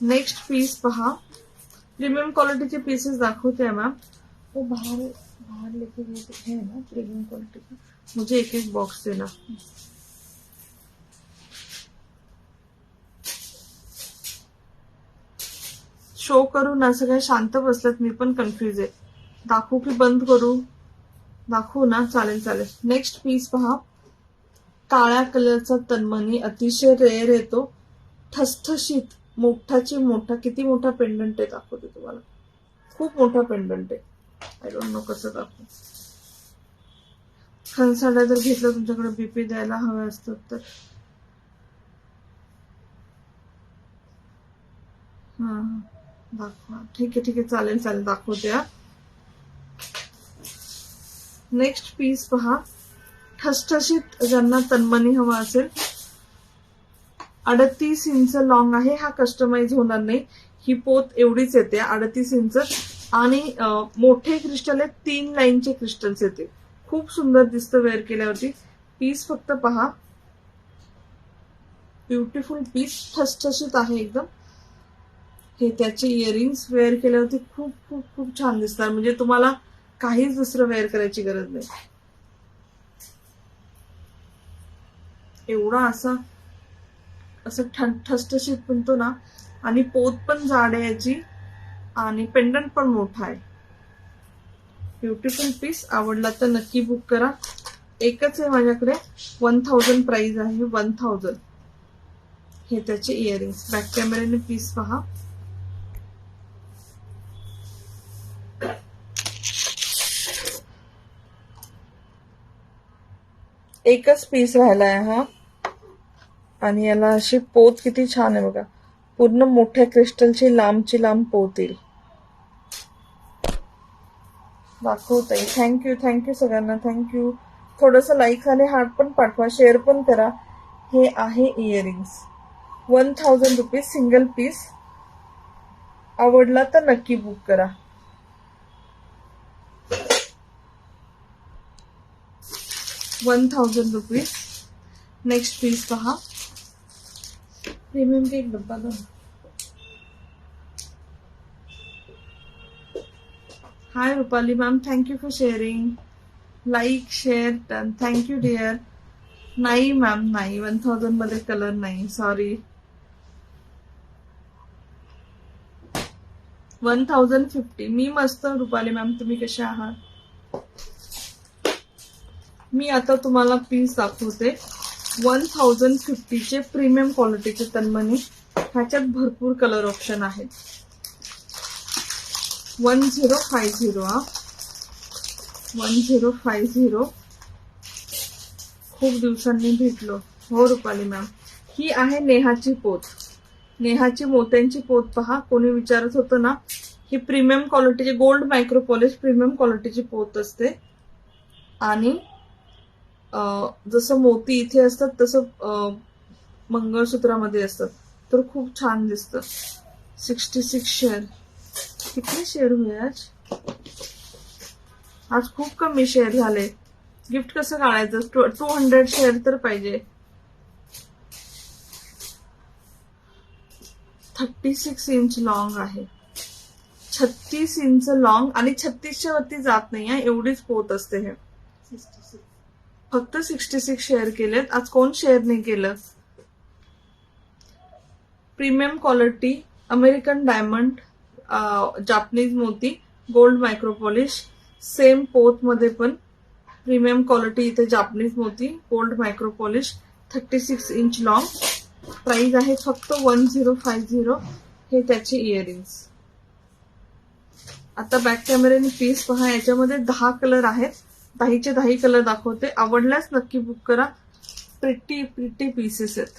नेक्स्ट पीस पहा. प्रीमियम क्वालिटीचे पीसेस दाखवते मॅम. वो बाहर लेके गए है ना प्रीमियम क्वालिटी का. मुझे एक बॉक्स देना. शो करू ना, सगळे शांत बसल्यात. मी पण कन्फ्युज आहे. दाखवू की बंद करू? दाखवू ना, चालेल. नेक्स्ट पीस पहा. काळ्या कलरचा तन्मणी, अतिशय रेअर येतो. ठसठशीत, मोठाची मोठा. किती मोठा पेंडंट आहे दाखवते तुम्हाला. खूप मोठा पेंडंट आहे. आय डोंट नो कसं दाखवू. खनसाड्या जर घेतलं तुमच्याकडे बीपी द्यायला हवे असतात तर. हा दाखवा. ठीक आहे चालेल दाखवते. नेक्स्ट पीस पहा. ठसठशीत ज्यांना तन्मणी हवा असेल, 38 इंच लॉंग आहे. हा कस्टमाइज होणार नाही. ही पोत एवढीच येते 38 इंच. आणि मोठे क्रिस्टल आहेत, 3 लाईनचे क्रिस्टल्स येते. खूप सुंदर दिसतं वेअर केल्यावरती. पीस फक्त पहा. ब्युटिफुल पीस, ठसठशीत आहे एकदम. हे त्याचे इयरिंग्स वेअर केल्यावरती खूप खूप खूप छान दिसतात. म्हणजे तुम्हाला काहीच दुसरं वेअर करायची गरज नाही. एवढा असं ठसठशीत म्हणतो ना. आणि पोत पण जाड आहे याची आणि पेंडंट पण मोठा आहे. Beautiful piece. आवडला तर नक्की बुक करा. एकच आहे माझ्याकडे. 1000 प्राइस आहे. 1000. हे त्याचे इयरिंग्स. बॅक कॅमेऱ्याने पीस पहा. एकच पीस राहिलाय हा. आणि याला अशी पोत किती छान आहे बघा. पूर्ण मोठ्या क्रिस्टलची लांबची लांब पोत येईल. दाखवताय. थँक्यू सगळ्यांना. थँक्यू. थोडंसं लाईक आणि हार्ट पण पाठवा, शेअर पण करा. हे आहे इयरिंग्स. 1000 rupees single piece. आवडला तर नक्की बुक करा. ₹1000. नेक्स्ट पीस पहा. प्रीमियम एक डब्बा दो. Hi Rupali ma'am, thank you for sharing. Like share done. Thank you dear. नाही मॅम नाही, 1000 मध्ये कलर नाही, सॉरी. 1050. मी मस्त रुपाली मॅम, तुम्ही कशा आहात? मी आता तुम्हाला पीस दाखवते. 1050 चे प्रीमियम क्वालिटीचे तन्मणी. ह्याच्यात भरपूर कलर ऑप्शन आहेत. 1050 हा. 1050. खूप दिवसांनी भेटलो. हो रुपाली मॅम. ही आहे नेहाची पोत. नेहाची मोत्यांची पोत पहा. कोणी विचारत होतं ना, ही प्रीमियम क्वालिटीची गोल्ड मायक्रो पॉलिश प्रीमियम क्वालिटीची पोत असते. आणि जसं मोती इथे असतात तसं मंगळसूत्रामध्ये असतात. तर खूप छान दिसतं. 66 शेअर. किती शेअर हुए आज खूप कमी शेअर झाले. गिफ्ट कसं काढायचं? 200 शेअर तर पाहिजे. 36 इंच लॉंग आहे. 36 इंच लॉंग. आणि 36च्या वरती जात नाही. एवढीच पोत असते. हे फक्त 66 शेअर केलेत. आज कोण शेअर नाही केलं? Premium quality, American diamond, Japanese मोती, गोल्ड मायक्रो पॉलिश. सेम पोत मध्ये पण प्रीमियम क्वालिटी, इथे जापनीज मोती, gold micro polish, 36 inch long. Price आहे फक्त 1050. हे त्याचे इयरिंग्स. आता बॅक कॅमेऱ्याने पीस पहा. याच्यामध्ये 10 कलर आहेत. 10चे 10 कलर दाखवते. आवडल्यास नक्की बुक करा. प्रिटी प्रिटी पीसेस आहेत.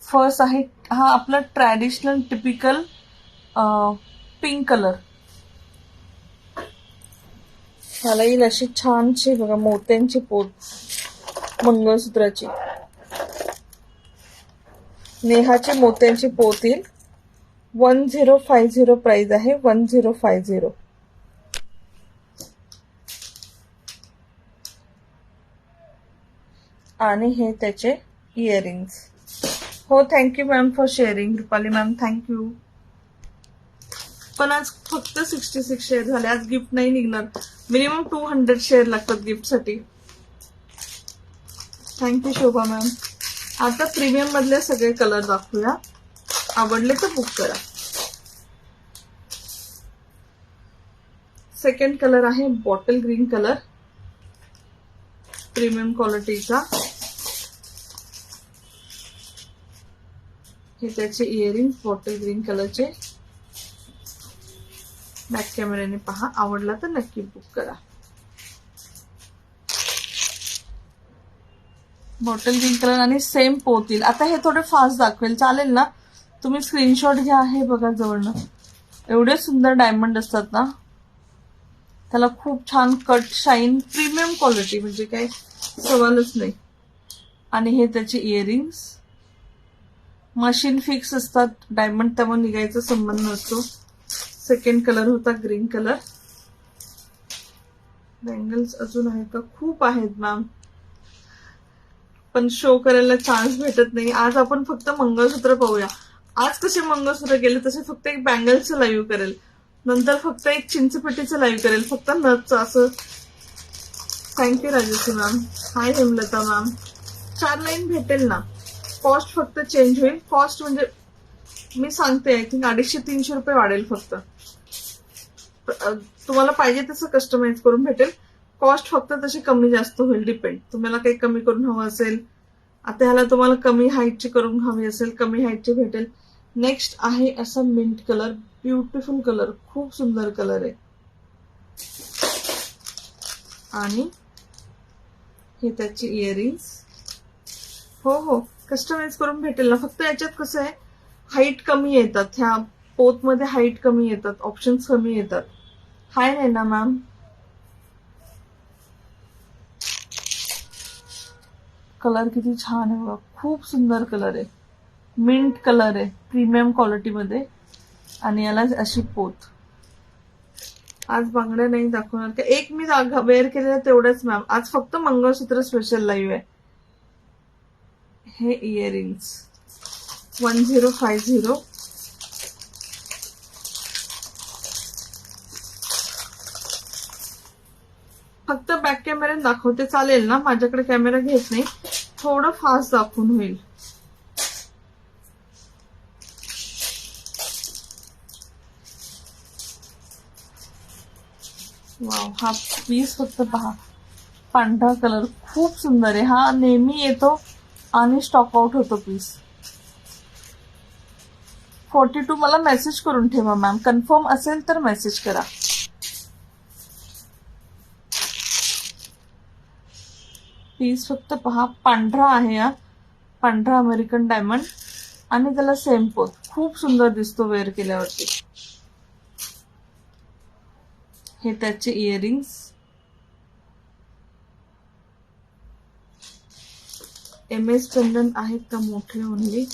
फर्स्ट आहे हा आपला ट्रॅडिशनल टिपिकल पिंक कलर. ह्याला येईल अशी छानशी बघा मोत्यांची पोत मंगळसूत्राची. नेहाची मोत्यांची पोत येईल. 1050 प्राइस आहे. 1050. आणि हे त्याचे इयरिंग्स. हो, thank you ma'am for sharing. Rupali ma'am thank you. पण आज फक्त 66 शेअर झाले. आज गिफ्ट नाही निघणार. मिनिमम 200 शेअर लागतात गिफ्टसाठी. थँक्यू शोभा मॅम. आता प्रीमियम मधले सगळे कलर दाखवूया. आवडले तर बुक करा. सेकंड कलर आहे बॉटल ग्रीन कलर, प्रीमियम क्वालिटीचा. हे त्याचे इयरिंग बॉटल ग्रीन कलरचे. बॅक कॅमेऱ्याने पहा. आवडला तर नक्की बुक करा. बॉटल ग्रीन कलर आणि सेम पोतील. आता हे थोडे फास्ट दाखवेल, चालेल ना? तुम्ही स्क्रीनशॉट घ्या. हे बघा जवळनं एवढे सुंदर डायमंड असतात ना. त्याला खूप छान कट शाईन प्रीमियम क्वालिटी, म्हणजे काय सवालच नाही. आणि हे त्याचे इयरिंग्स मशीन फिक्स असतात. डायमंड त्यामुळे निघायचा संबंध नसतो. सेकंड कलर होता ग्रीन कलर. बँगल्स अजून आहेत का? खूप आहेत मॅम, पण शो करायला चान्स भेटत नाही. आज आपण फक्त मंगळसूत्र पाहूया. आज कसे मंगळसूत्र गेले तसे फक्त एक बँगल्सचं लाईव्ह करेल, नंतर फक्त एक चिंचपेटीचं लाईव्ह करेल, फक्त नथचं असं. Thank you Rajeshree ma'am. Hi Hemlata ma'am. 4 line भेटेल ना. कॉस्ट फक्त चेंज होईल. कॉस्ट म्हणजे मी सांगते आय थिंक 250-300 रुपये वाढेल फक्त. तुम्हाला पाहिजे तसं कस्टमाइज करून भेटेल. कॉस्ट फक्त तशी कमी जास्त होईल, डिपेंड. तुम्हाला काही कमी करून हवं असेल. आता ह्याला तुम्हाला कमी हाईटची करून हवी असेल, कमी हाईटची भेटेल. नेक्स्ट आहे असा मिंट कलर, ब्युटिफुल कलर, खूप सुंदर कलर आहे. आणि हे त्याची इयरिंग्स. हो हो, कस्टमाइज करून भेटेल ना. फक्त याच्यात कसं आहे, हाईट कमी येतात. ह्या पोत मध्ये हाईट कमी येतात, ऑप्शन्स कमी येतात. हाय नाही ना मॅम. कलर किती छान आहे बघा, खूप सुंदर कलर आहे. मिंट कलर आहे, प्रीमियम क्वालिटी मध्ये. आणि याला अशी पोत. आज बांगड्या नाही दाखवणार का? एक मी वेअर केलेलं तेवढंच मॅम. आज फक्त मंगळसूत्र स्पेशल लाईव्ह आहे. हे इयरिंग्स 1050. फक्त बॅक कॅमेऱ्यात दाखवते, चालेल ना? माझ्याकडे कॅमेरा घेत नाही, थोडं फास्ट दाखवून होईल. वाव, हा पीस फक्त पहा. पांढरा कलर खूप सुंदर आहे. हा नेहमी येतो आणि स्टॉक आउट होतो पीस. 42 मला मेसेज करून ठेवा मॅम. कन्फर्म असेल तर मेसेज करा. पीस फक्त पहा. पांढरा आहे हा, पांढरा अमेरिकन डायमंड. आणि त्याला सेम पोत. खूप सुंदर दिसतो वेअर केल्यावरती. हे त्याचे इयरिंग्स. MS पेंडंट आहेत का मोठे ओनली?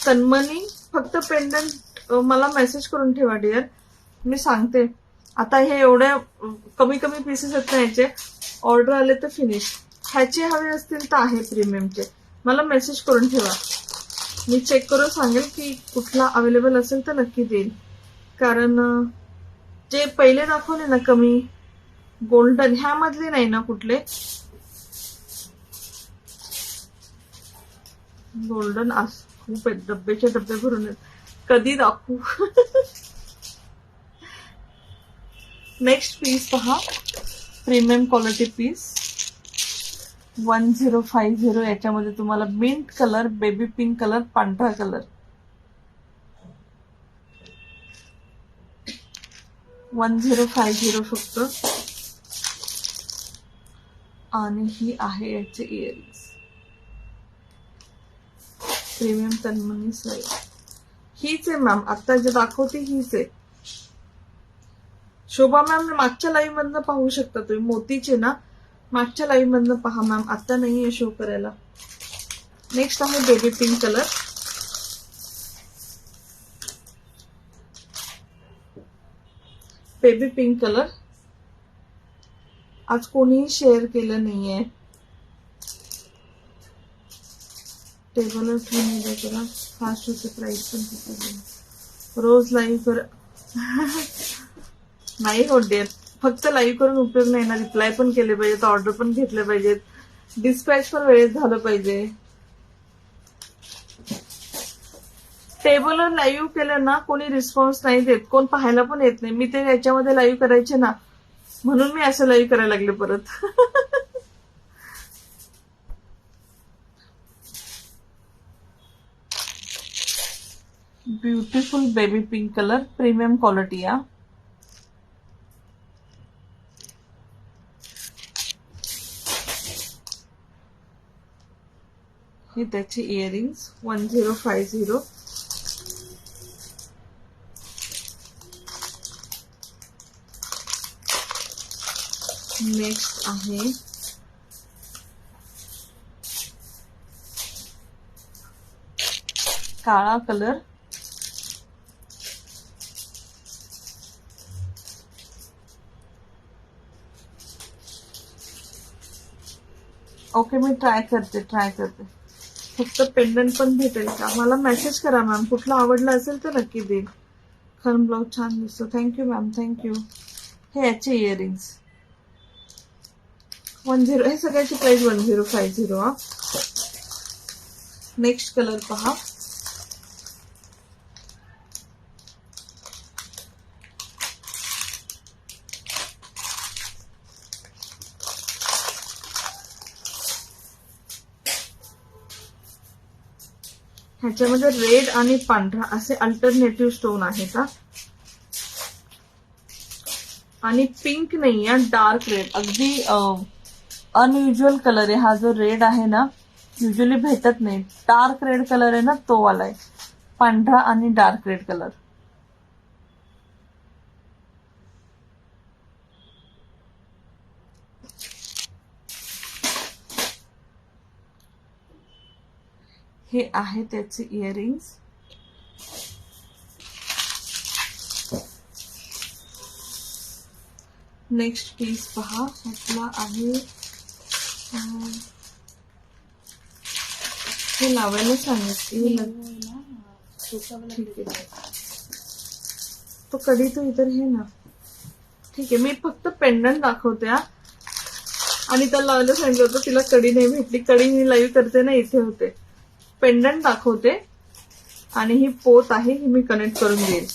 तन्मनी, फक्त पेंडंट मला मेसेज करून ठेवा डिअर, मी सांगते. आता हे एवढ्या कमी कमी पीसेस आहेत ना याचे. ऑर्डर आले तर फिनिश. ह्याचे हवे असतील तर आहे प्रीमियमचे. मला मेसेज करून ठेवा, मी चेक करून सांगेल की कुठला अवेलेबल असेल तर नक्की देईल. कारण जे पहिले दाखवले ना कमी गोल्डन, ह्यामधले नाही ना कुठले गोल्डन. खूप आहेत, डब्बेचे डब्बे भरून आहेत. कधी दाखवू? नेक्स्ट पीस पहा, प्रीमियम क्वालिटी पीस 1050. याच्यामध्ये तुम्हाला mint colour, baby pink colour, पांढरा कलर, 1050 फक्त. आणि ही आहे याचे इयरिंग्स, प्रीमियम तन्मणी स्लाईड. हीच आहे मॅम, आता जे दाखवते हीच आहे. शोभा मॅम मागच्या लाईव्ह मधनं पाहू शकता तुम्ही, मोतीचे ना, मागच्या लाईव्ह मधनं पहा मॅम, आता नाहीये शो करायला. नेक्स्ट आहे baby pink colour. Baby pink colour आज कोणीही शेअर केलं नाहीये. टेबलवर ठेवून द्या जरा, फास्ट होते, प्राइस पण किती. रोज लाईव्ह कर नाही हो डेअर, फक्त लाईव्ह करून उपयोग नाही ना, रिप्लाय पण केले पाहिजेत, ऑर्डर पण घेतले पाहिजेत, डिस्पॅच पण वेळेत झालं पाहिजे. टेबलवर लाईव्ह केलं ना, कोणी रिस्पॉन्स नाही देत, कोण पाहायला पण येत नाही. मी ते याच्यामध्ये लाईव्ह करायचे ना, म्हणून मी असं लाईव्ह करायला लागले परत. Beautiful baby pink colour, premium quality. हे त्याचे इयरिंग्स 1050. नेक्स्ट आहे काळा कलर, ओके मी ट्राय करते. फक्त पेंडंट पण भेटेल का मला मेसेज करा मॅम, कुठला आवडला असेल तर नक्की देईल. खरं ब्लाउज छान दिसतो, थँक्यू मॅम, थँक्यू. हे याचे इयरिंग्स 10, हे सगळ्याची प्राइस 1050. नेक्स्ट कलर पहा, ह्याच्यामध्ये रेड आणि पांढरा असे अल्टरनेटिव्ह स्टोन आहेत. आणि पिंक नाही आहे, डार्क रेड, अगदी अनयुज्युअल कलर आहे हा. जो रेड आहे ना, युजली भेटत नाही. डार्क रेड कलर आहे ना, तो वाला आहे, पांढरा आणि डार्क रेड कलर. हे आहे त्याचे इयरिंग्स. नेक्स्ट पीस पहा, ह्यातला आहे, हे लावायला सांगितलं. ठीक आहे, तो कडी तो इतर हे ना. ठीक आहे, मी फक्त पेंडंट दाखवते. आणि त्याला लावायला सांगितलं होतं, तिला कडी नाही भेटली. कडी मी लाईव्ह करते ना, इथे होते. पेंडंट दाखवते आणि ही पोत आहे, ही मी कनेक्ट करून देईल.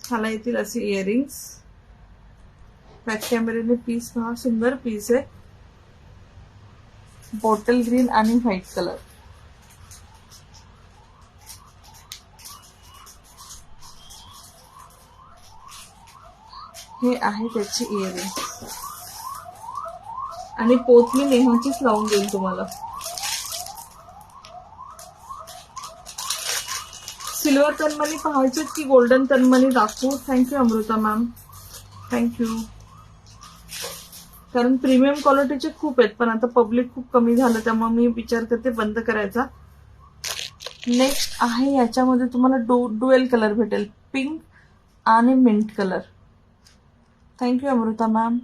ह्याला येतील असे इयरिंग्स. बॅक कॅमेऱ्याने पीस पहा, सुंदर पीस आहे. बॉटल ग्रीन आणि व्हाईट कलर. हे आहे त्याची इयरिंग. आणि पोत मी नेहाचीच लावून देईल तुम्हाला. सिल्वर तन्मणी पाहायचे की गोल्डन तन्मणी दाखवू? Thank you Amruta ma'am, thank you. कारण प्रीमियम क्वालिटीचे खूप आहेत, पण आता पब्लिक खूप कमी झालं, त्यामुळे मी विचार करते बंद करायचा. नेक्स्ट आहे, याच्यामध्ये तुम्हाला डुएल कलर भेटेल, पिंक आणि mint colour. Thank you Amruta ma'am.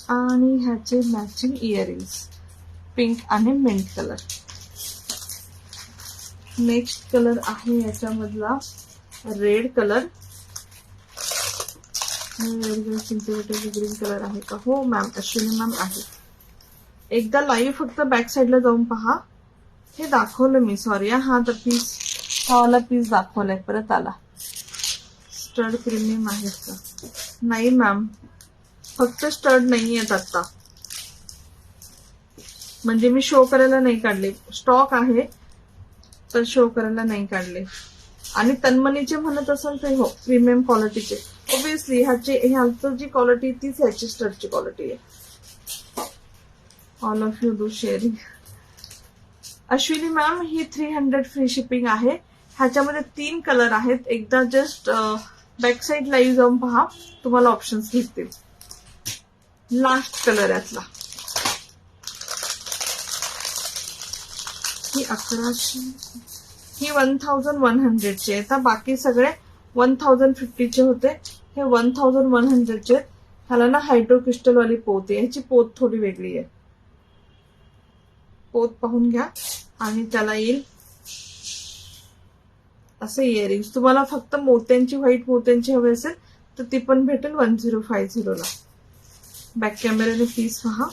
आणि ह्याचे मॅचिंग इयरिंग्स, पिंक आणि मिंट कलर. नेक्स्ट कलर आहे याच्यामधला रेड कलर. ग्रीन कलर आहे का? हो मॅम, अश्विनी मॅम आहे. एकदा लाईव्ह फक्त बॅक साईडला जाऊन पहा, हे दाखवलं मी, सॉरी हा तर पीस, हा वाला पीस दाखवलाय, परत आला. स्टड प्रीमियम आहे का? नाही मॅम, फक्त स्टड नाही आहेत आता, म्हणजे मी शो करायला नाही काढले. स्टॉक आहे तर शो करायला नाही काढले. आणि तन्मनीचे म्हणत असाल तर हो, प्रीमियम क्वालिटीचे ऑब्विसली. ह्याचं जी क्वालिटी तीच ह्याची स्टडची क्वालिटी आहे. All of you do sharing. Ashwini ma'am, ही 300 फ्री शिपिंग आहे. ह्याच्यामध्ये 3 कलर आहेत. एकदा जस्ट बॅक साईड लाईव्ह जाऊन पहा, तुम्हाला ऑप्शन्स भेटतील. लास्ट कलर यातला. ही 1100, ही 1100ची आहे. बाकी सगळे 1050चे होते, हे 1100चे आहेत. ह्याला ना हायड्रोक्रिस्टल वाली पोत आहे. ह्याची पोत थोडी वेगळी आहे. पोत पाहून घ्या. आणि त्याला येईल असे इयरिंग्स. तुम्हाला फक्त मोत्यांची, व्हाईट मोत्यांची हवी असेल तर ती पण भेटेल 1050 ला. बॅक कॅमेऱ्याने पीस पहा,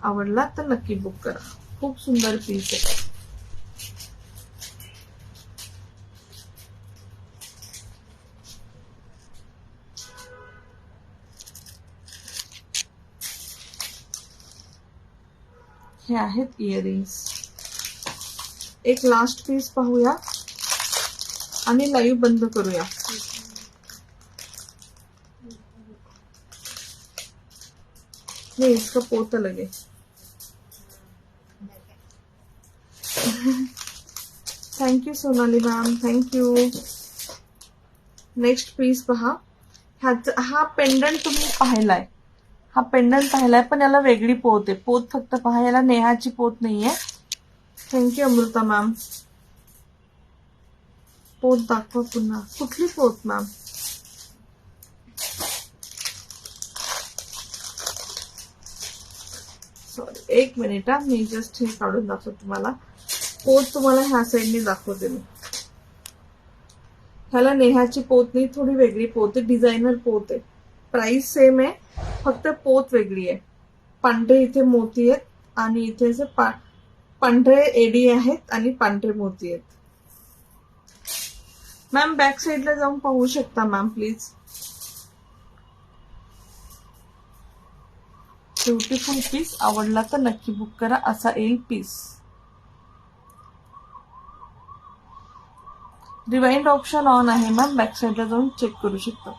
आवडला तर नक्की बुक करा. खूप सुंदर पीस आहे. हे आहेत इयरिंग्स. एक लास्ट पीस पाहूया आणि लाईव्ह बंद करूया. नहीं, इसका पोत अलग है. Thank you Sonali ma'am, thank you. Next piece पहा. हा पेंडंट तुम्ही पाहिलाय, हा पेंडंट पाहिलाय, पण याला वेगळी पोत आहे. पोत फक्त पहा, याला नेहाची पोत नाहीये. Thank you Amruta ma'am. पोत दाखवा पुन्हा. कुठली पोत मॅम? सॉरी, एक मिनिट हा, मी जस्ट हे काढून दाखवतो तुम्हाला. पोत तुम्हाला ह्या साईडने दाखवते मी. ह्याला नेहाची पोत नाही, थोडी वेगळी पोत आहे, डिझायनर पोत आहे. प्राइस सेम आहे, फक्त पोत वेगळी आहे. पांढरे इथे मोती आहेत आणि इथे असे पांढरे एडी आहेत आणि पांढरे मोती आहेत. मॅम बॅक साईडला जाऊन पाहू शकता मॅम प्लीज. ब्युटिफुल पीस, आवडला तर नक्की बुक करा. असा येईल पीस. रिवाइंड ऑप्शन ऑन आहे मॅम, बॅक साईडला जाऊन चेक करू शकता.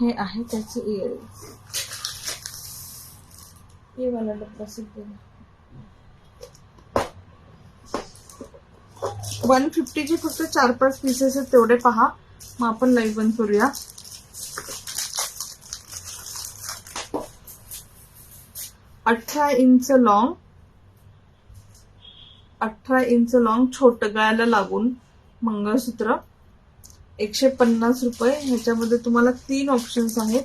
हे आहे त्याचे इयरिंग्स. ये वाला डब्बा सिद्ध 150चे फक्त 4-5 पीसेस आहेत, तेवढे पहा. मग आपण लाईव्ह बंद करूया. अठरा इंच लॉंग छोट गळ्याला लागून मंगळसूत्र, 150 रुपये. ह्याच्यामध्ये तुम्हाला 3 ऑप्शन्स आहेत.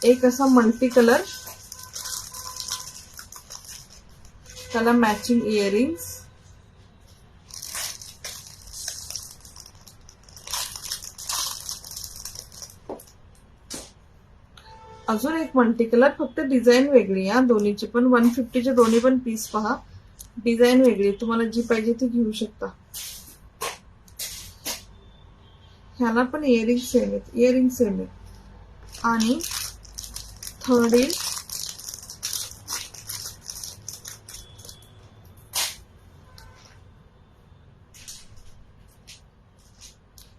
एक असा मल्टी कलर, त्याला मॅचिंग इयरिंग्स, अजून एक मल्टी कलर, फक्त डिझाईन वेगळी आहे. दोन्हीची पण 150चे दोन्ही पण पीस पहा, डिझाईन वेगळी. तुम्हाला जी पाहिजे ती घेऊ शकता. ह्याला पण इयरिंग सेम आहेत. आणि थर्ड येईल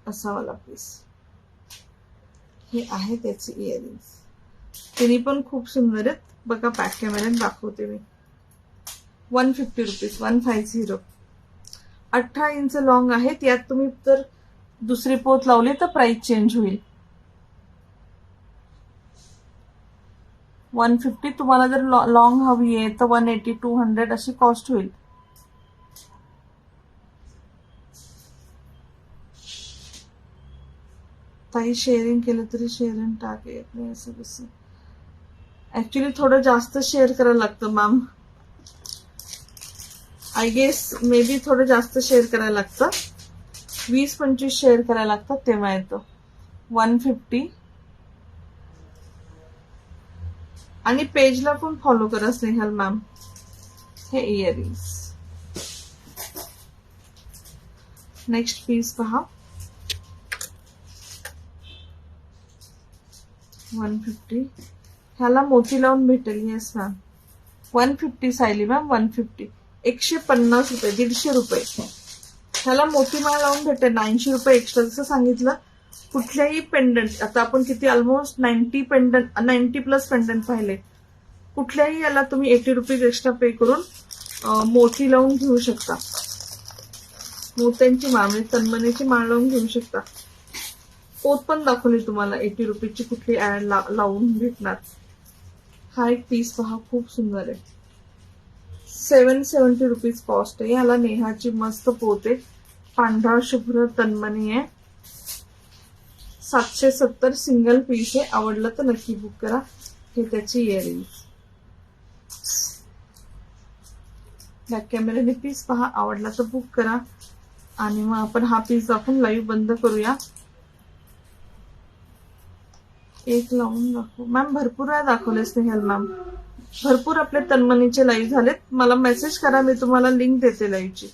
असा वाला पीस. हे आहे त्याचे इयरिंग्स. तिन्ही पण खूप सुंदर आहेत. बघा बॅक कॅमेऱ्यात दाखवते मी. 150 रुपीज, 150. 18 इंच लॉंग आहेत. यात तुम्ही जर दुसरी पोत लावली तर प्राइस चेंज होईल. 150. तुम्हाला जर लॉंग हवी आहे तर 180, 200 अशी कॉस्ट होईल. काही शेअरिंग केलं तरी शेअरिंग टाक येत नाही, असं कसं. ऍक्च्युली थोडं जास्त शेअर करायला लागतं ma'am. I guess maybe थोडं जास्त शेअर करायला लागतं. 20-25 शेअर करायला लागतात, तेव्हा येतं. 150. आणि पेजला पण फॉलो करा स्नेहल मॅम. हे इयरिंग्स. नेक्स्ट पीस पहा. 150. ह्याला मोती लावून भेटेल. Yes ma'am. 150 सायली मॅम. 150. 150 रुपये. 150 रुपये. ह्याला मोतीमाळ लावून भेटेल. 80 रुपये एक्स्ट्रा. जसं सांगितलं कुठल्याही पेंडंट, आता आपण किती ऑलमोस्ट 90 प्लस पेंडंट पाहिले. कुठल्याही याला तुम्ही 80 रुपीज एक्स्ट्रा पे करून मोती लावून घेऊ शकता. मोत्यांची माळ म्हणजे तन्मनीची माळ लावून घेऊ शकता. पोत पण दाखवली तुम्हाला 80 रुपीजची कुठली ऍड लावून भेटणार. हा एक पीस पहा, खूप सुंदर आहे. 770 रुपीज कॉस्ट आहे. याला नेहाची मस्त पोत आहे. पांढरा शुभ्र तन्मनी आहे. 770 सिंगल पीस आहे. आवडलं तर नक्की बुक करा. हे त्याची इयरिंग्स. बॅक कॅमेऱ्याने पीस पहा, आवडला तर बुक करा. आणि मग आपण हा पीस दाखवून लाईव्ह बंद करूया. एक लावून दाखवू मॅम. भरपूर वेळा दाखवले स्नेहल मॅम. भरपूर आपले तन्मनीचे लाईव्ह झालेत. मला मेसेज करा, मी तुम्हाला लिंक देते लाईव्हची.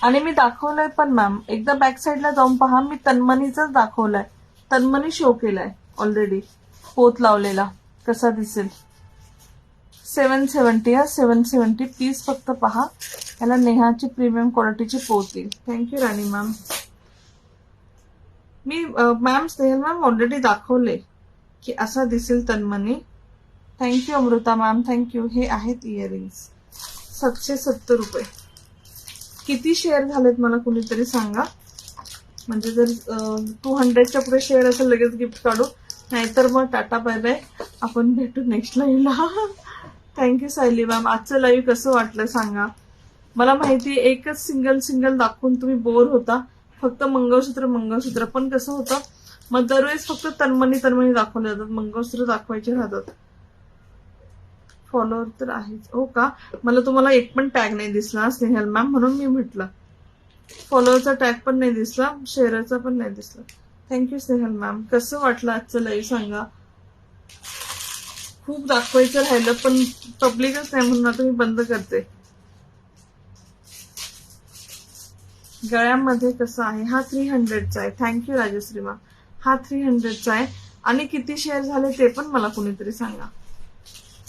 आणि मी दाखवलंय पण मॅम. एकदा बॅक साईडला जाऊन पहा. मी तन्मनीचाच दाखवलाय. तन्मनी शो केलाय ऑलरेडी. पोत लावलेला कसा दिसेल. 770 हा. 770 पीस फक्त पहा. याला नेहाची प्रीमियम क्वालिटीची पोत येईल. Thank you Rani ma'am. मी मॅम स्नेहल मॅम ऑलरेडी दाखवले की असा दिसेल तन्मनी. Thank you Amruta ma'am. थँक्यू. हे आहेत इयरिंग्स. 770 रुपये. किती शेअर झालेत मला कुणीतरी सांगा. म्हणजे जर 200च्या पुढे शेअर असेल लगेच गिफ्ट काढू. नाहीतर मग टाटा बाय बाय. आपण भेटू नेक्स्ट लाईव्हला. Thank you Sayali ma'am. आजचं लाईव्ह कसं वाटलं सांगा. मला माहिती एकच सिंगल दाखवून तुम्ही बोर होता. फक्त मंगळसूत्र पण कसं होतं मग दरवेळेस फक्त तन्मनी दाखवले जातात. मंगळसूत्र दाखवायचे राहतात. फॉलोअर तर आहेच. हो का. मला तुम्हाला एक पण टॅग नाही दिसला स्नेहल मॅम, म्हणून मी म्हटलं. फॉलोअरचा टॅग पण नाही दिसला, शेअरचा पण नाही दिसला. Thank you Snehal ma'am. कसं वाटलं आजचं लाईव्ह सांगा. खूप दाखवायचं राहिलं पण पब्लिकच नाही म्हणून आता मी बंद करते. गळ्यामध्ये कसं आहे. हा 300चा आहे. Thank you Rajashree ma'am. हा 300चा आहे. आणि किती शेअर झाले ते पण मला कुणीतरी सांगा.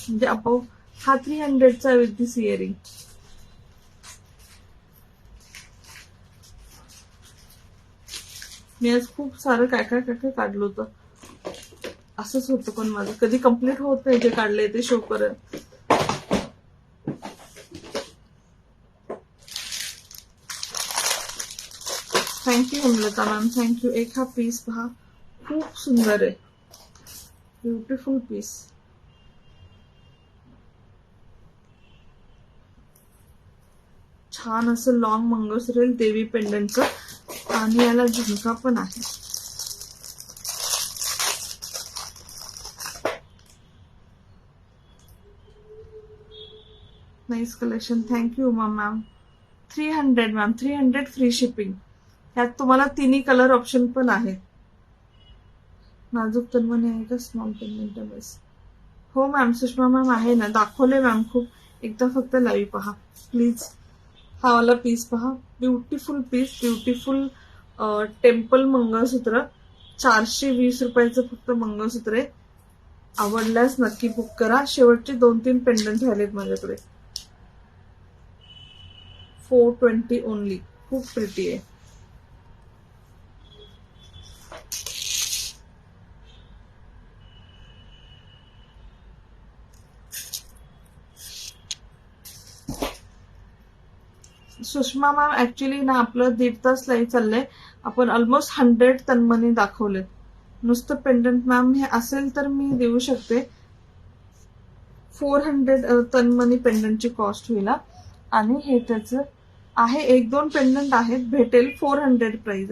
म्हणजे अबाव हा 300चा विथ दिस इयरिंग. मी आज खूप सारं काय काढलं होतं. असंच होतं पण माझं कधी कम्प्लीट होत नाही. जे काढलंय ते शो करत. Thank you Amruta ma'am. थँक्यू. एक हा पीस पहा, खूप सुंदर आहे. Beautiful piece. छान असं लॉंग मंगळसूत्र देवी पेंडंटचं. आणि याला झुमका पण आहे. Nice collection. Thank you Uma ma'am. 300 ma'am. 300 free shipping. यात तुम्हाला तिन्ही कलर ऑप्शन पण आहेत. नाजूक तन्मनी आहे का स्मॉल पेंडंट बेस. हो मॅम. सुषमा मॅम आहे ना. दाखवले मॅम खूप. एकदा फक्त लाईव्ह पहा प्लीज. हा वाला पीस पहा. Beautiful piece. Beautiful temple mangalsutra. 420 रुपयाचं फक्त मंगळसूत्र आहे. आवडल्यास नक्की बुक करा. शेवटचे 2-3 पेंडंट राहिलेत माझ्याकडे. 420 ओनली. खूप प्रिटी आहे. सुषमा मॅम ऍक्च्युली ना आपलं 1.5 तास लाईव्ह चाललंय. आपण ऑलमोस्ट 100 तन्मनी दाखवलेत. नुसतं पेंडंट मॅम हे असेल तर मी देऊ शकते. 400 तन्मनी पेंडंटची कॉस्ट होईल. आणि हे त्याचं आहे. 1-2 पेंडंट आहेत. भेटेल 400 प्राइस.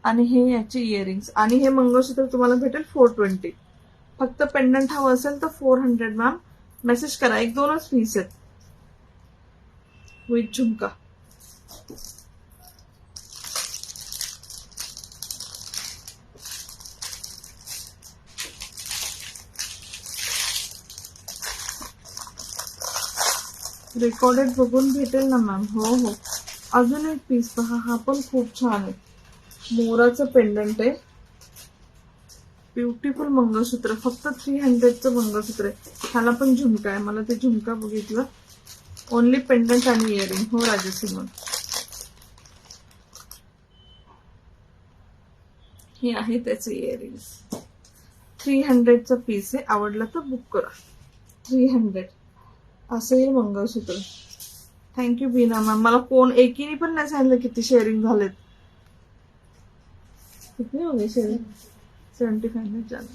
आणि हे याचे इयरिंग्स. आणि हे मंगळसूत्र तुम्हाला भेटेल 420. फक्त पेंडंट हवं असेल तर 400 मॅम. मेसेज करा. 1-2च पीस आहेत विथ झुमका. रेकॉर्डेड बघून भेटेल ना मॅम. हो हो. अजून एक पीस पहा, हा पण खूप छान आहे. मोराचं पेंडंट आहे, ब्युटिफुल मंगळसूत्र, फक्त 300चं मंगळसूत्र आहे. ह्याला पण झुमका आहे, मला ते झुमका बघितलं. ओनली पेंडंट आणि इयरिंग. हो राजश्री मॅम. हे आहे त्याचे इयरिंग. 300चं पीस आहे, आवडलं तर बुक करा. 300 असे मंगळसूत्र. Thank you Beena ma'am. मला कोण एकीने पण नाही सांगितलं किती शेअरिंग झालेत. किती होते शेअरिंग? 75 झाले.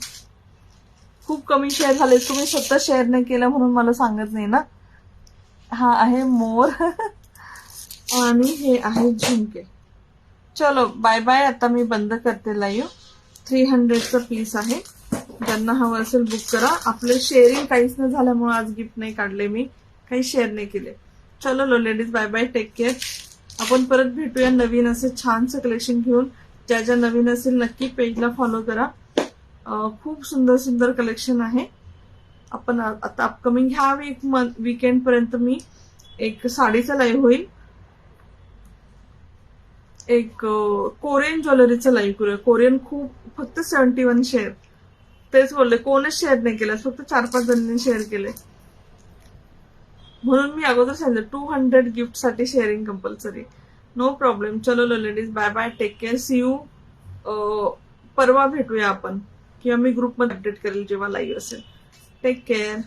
खूप कमी शेअर झाले. तुम्ही स्वतः शेअर नाही केलं म्हणून मला सांगत नाही ना. हा आहे मोर आणि हे आहे झुमके. चलो बाय बाय. आता मी बंद करते लाईव्ह. 300चं पीस आहे, ज्यांना हवं असेल बुक करा. आपले शेअरिंग काहीच नाही झाल्यामुळे आज गिफ्ट नाही काढले, मी काही शेअर नाही केले. चलो लो ladies, bye bye, take care. आपण परत भेटूया नवीन असे छानसे कलेक्शन घेऊन. ज्या ज्या नवीन असेल नक्की पेजला फॉलो करा. खूप सुंदर सुंदर कलेक्शन आहे. आपण आता अपकमिंग ह्या वीकेंड पर्यंत मी एक साडीचा लाईव्ह होईल, एक कोरियन ज्वेलरीचं लाईव्ह करूया. कोरियन खूप, फक्त 71 शेअर. तेच बोलले, कोणच शेअर नाही केलं, फक्त 4-5 जणांनी शेअर केले. म्हणून मी अगोदर सांगितलं 200 गिफ्ट साठी शेअरिंग कंपल्सरी. No problem. चलो ladies, bye bye, take care, see you. परवा भेटूया आपण, किंवा मी ग्रुपमध्ये अपडेट करेल जेव्हा लाईव्ह असेल. Take care.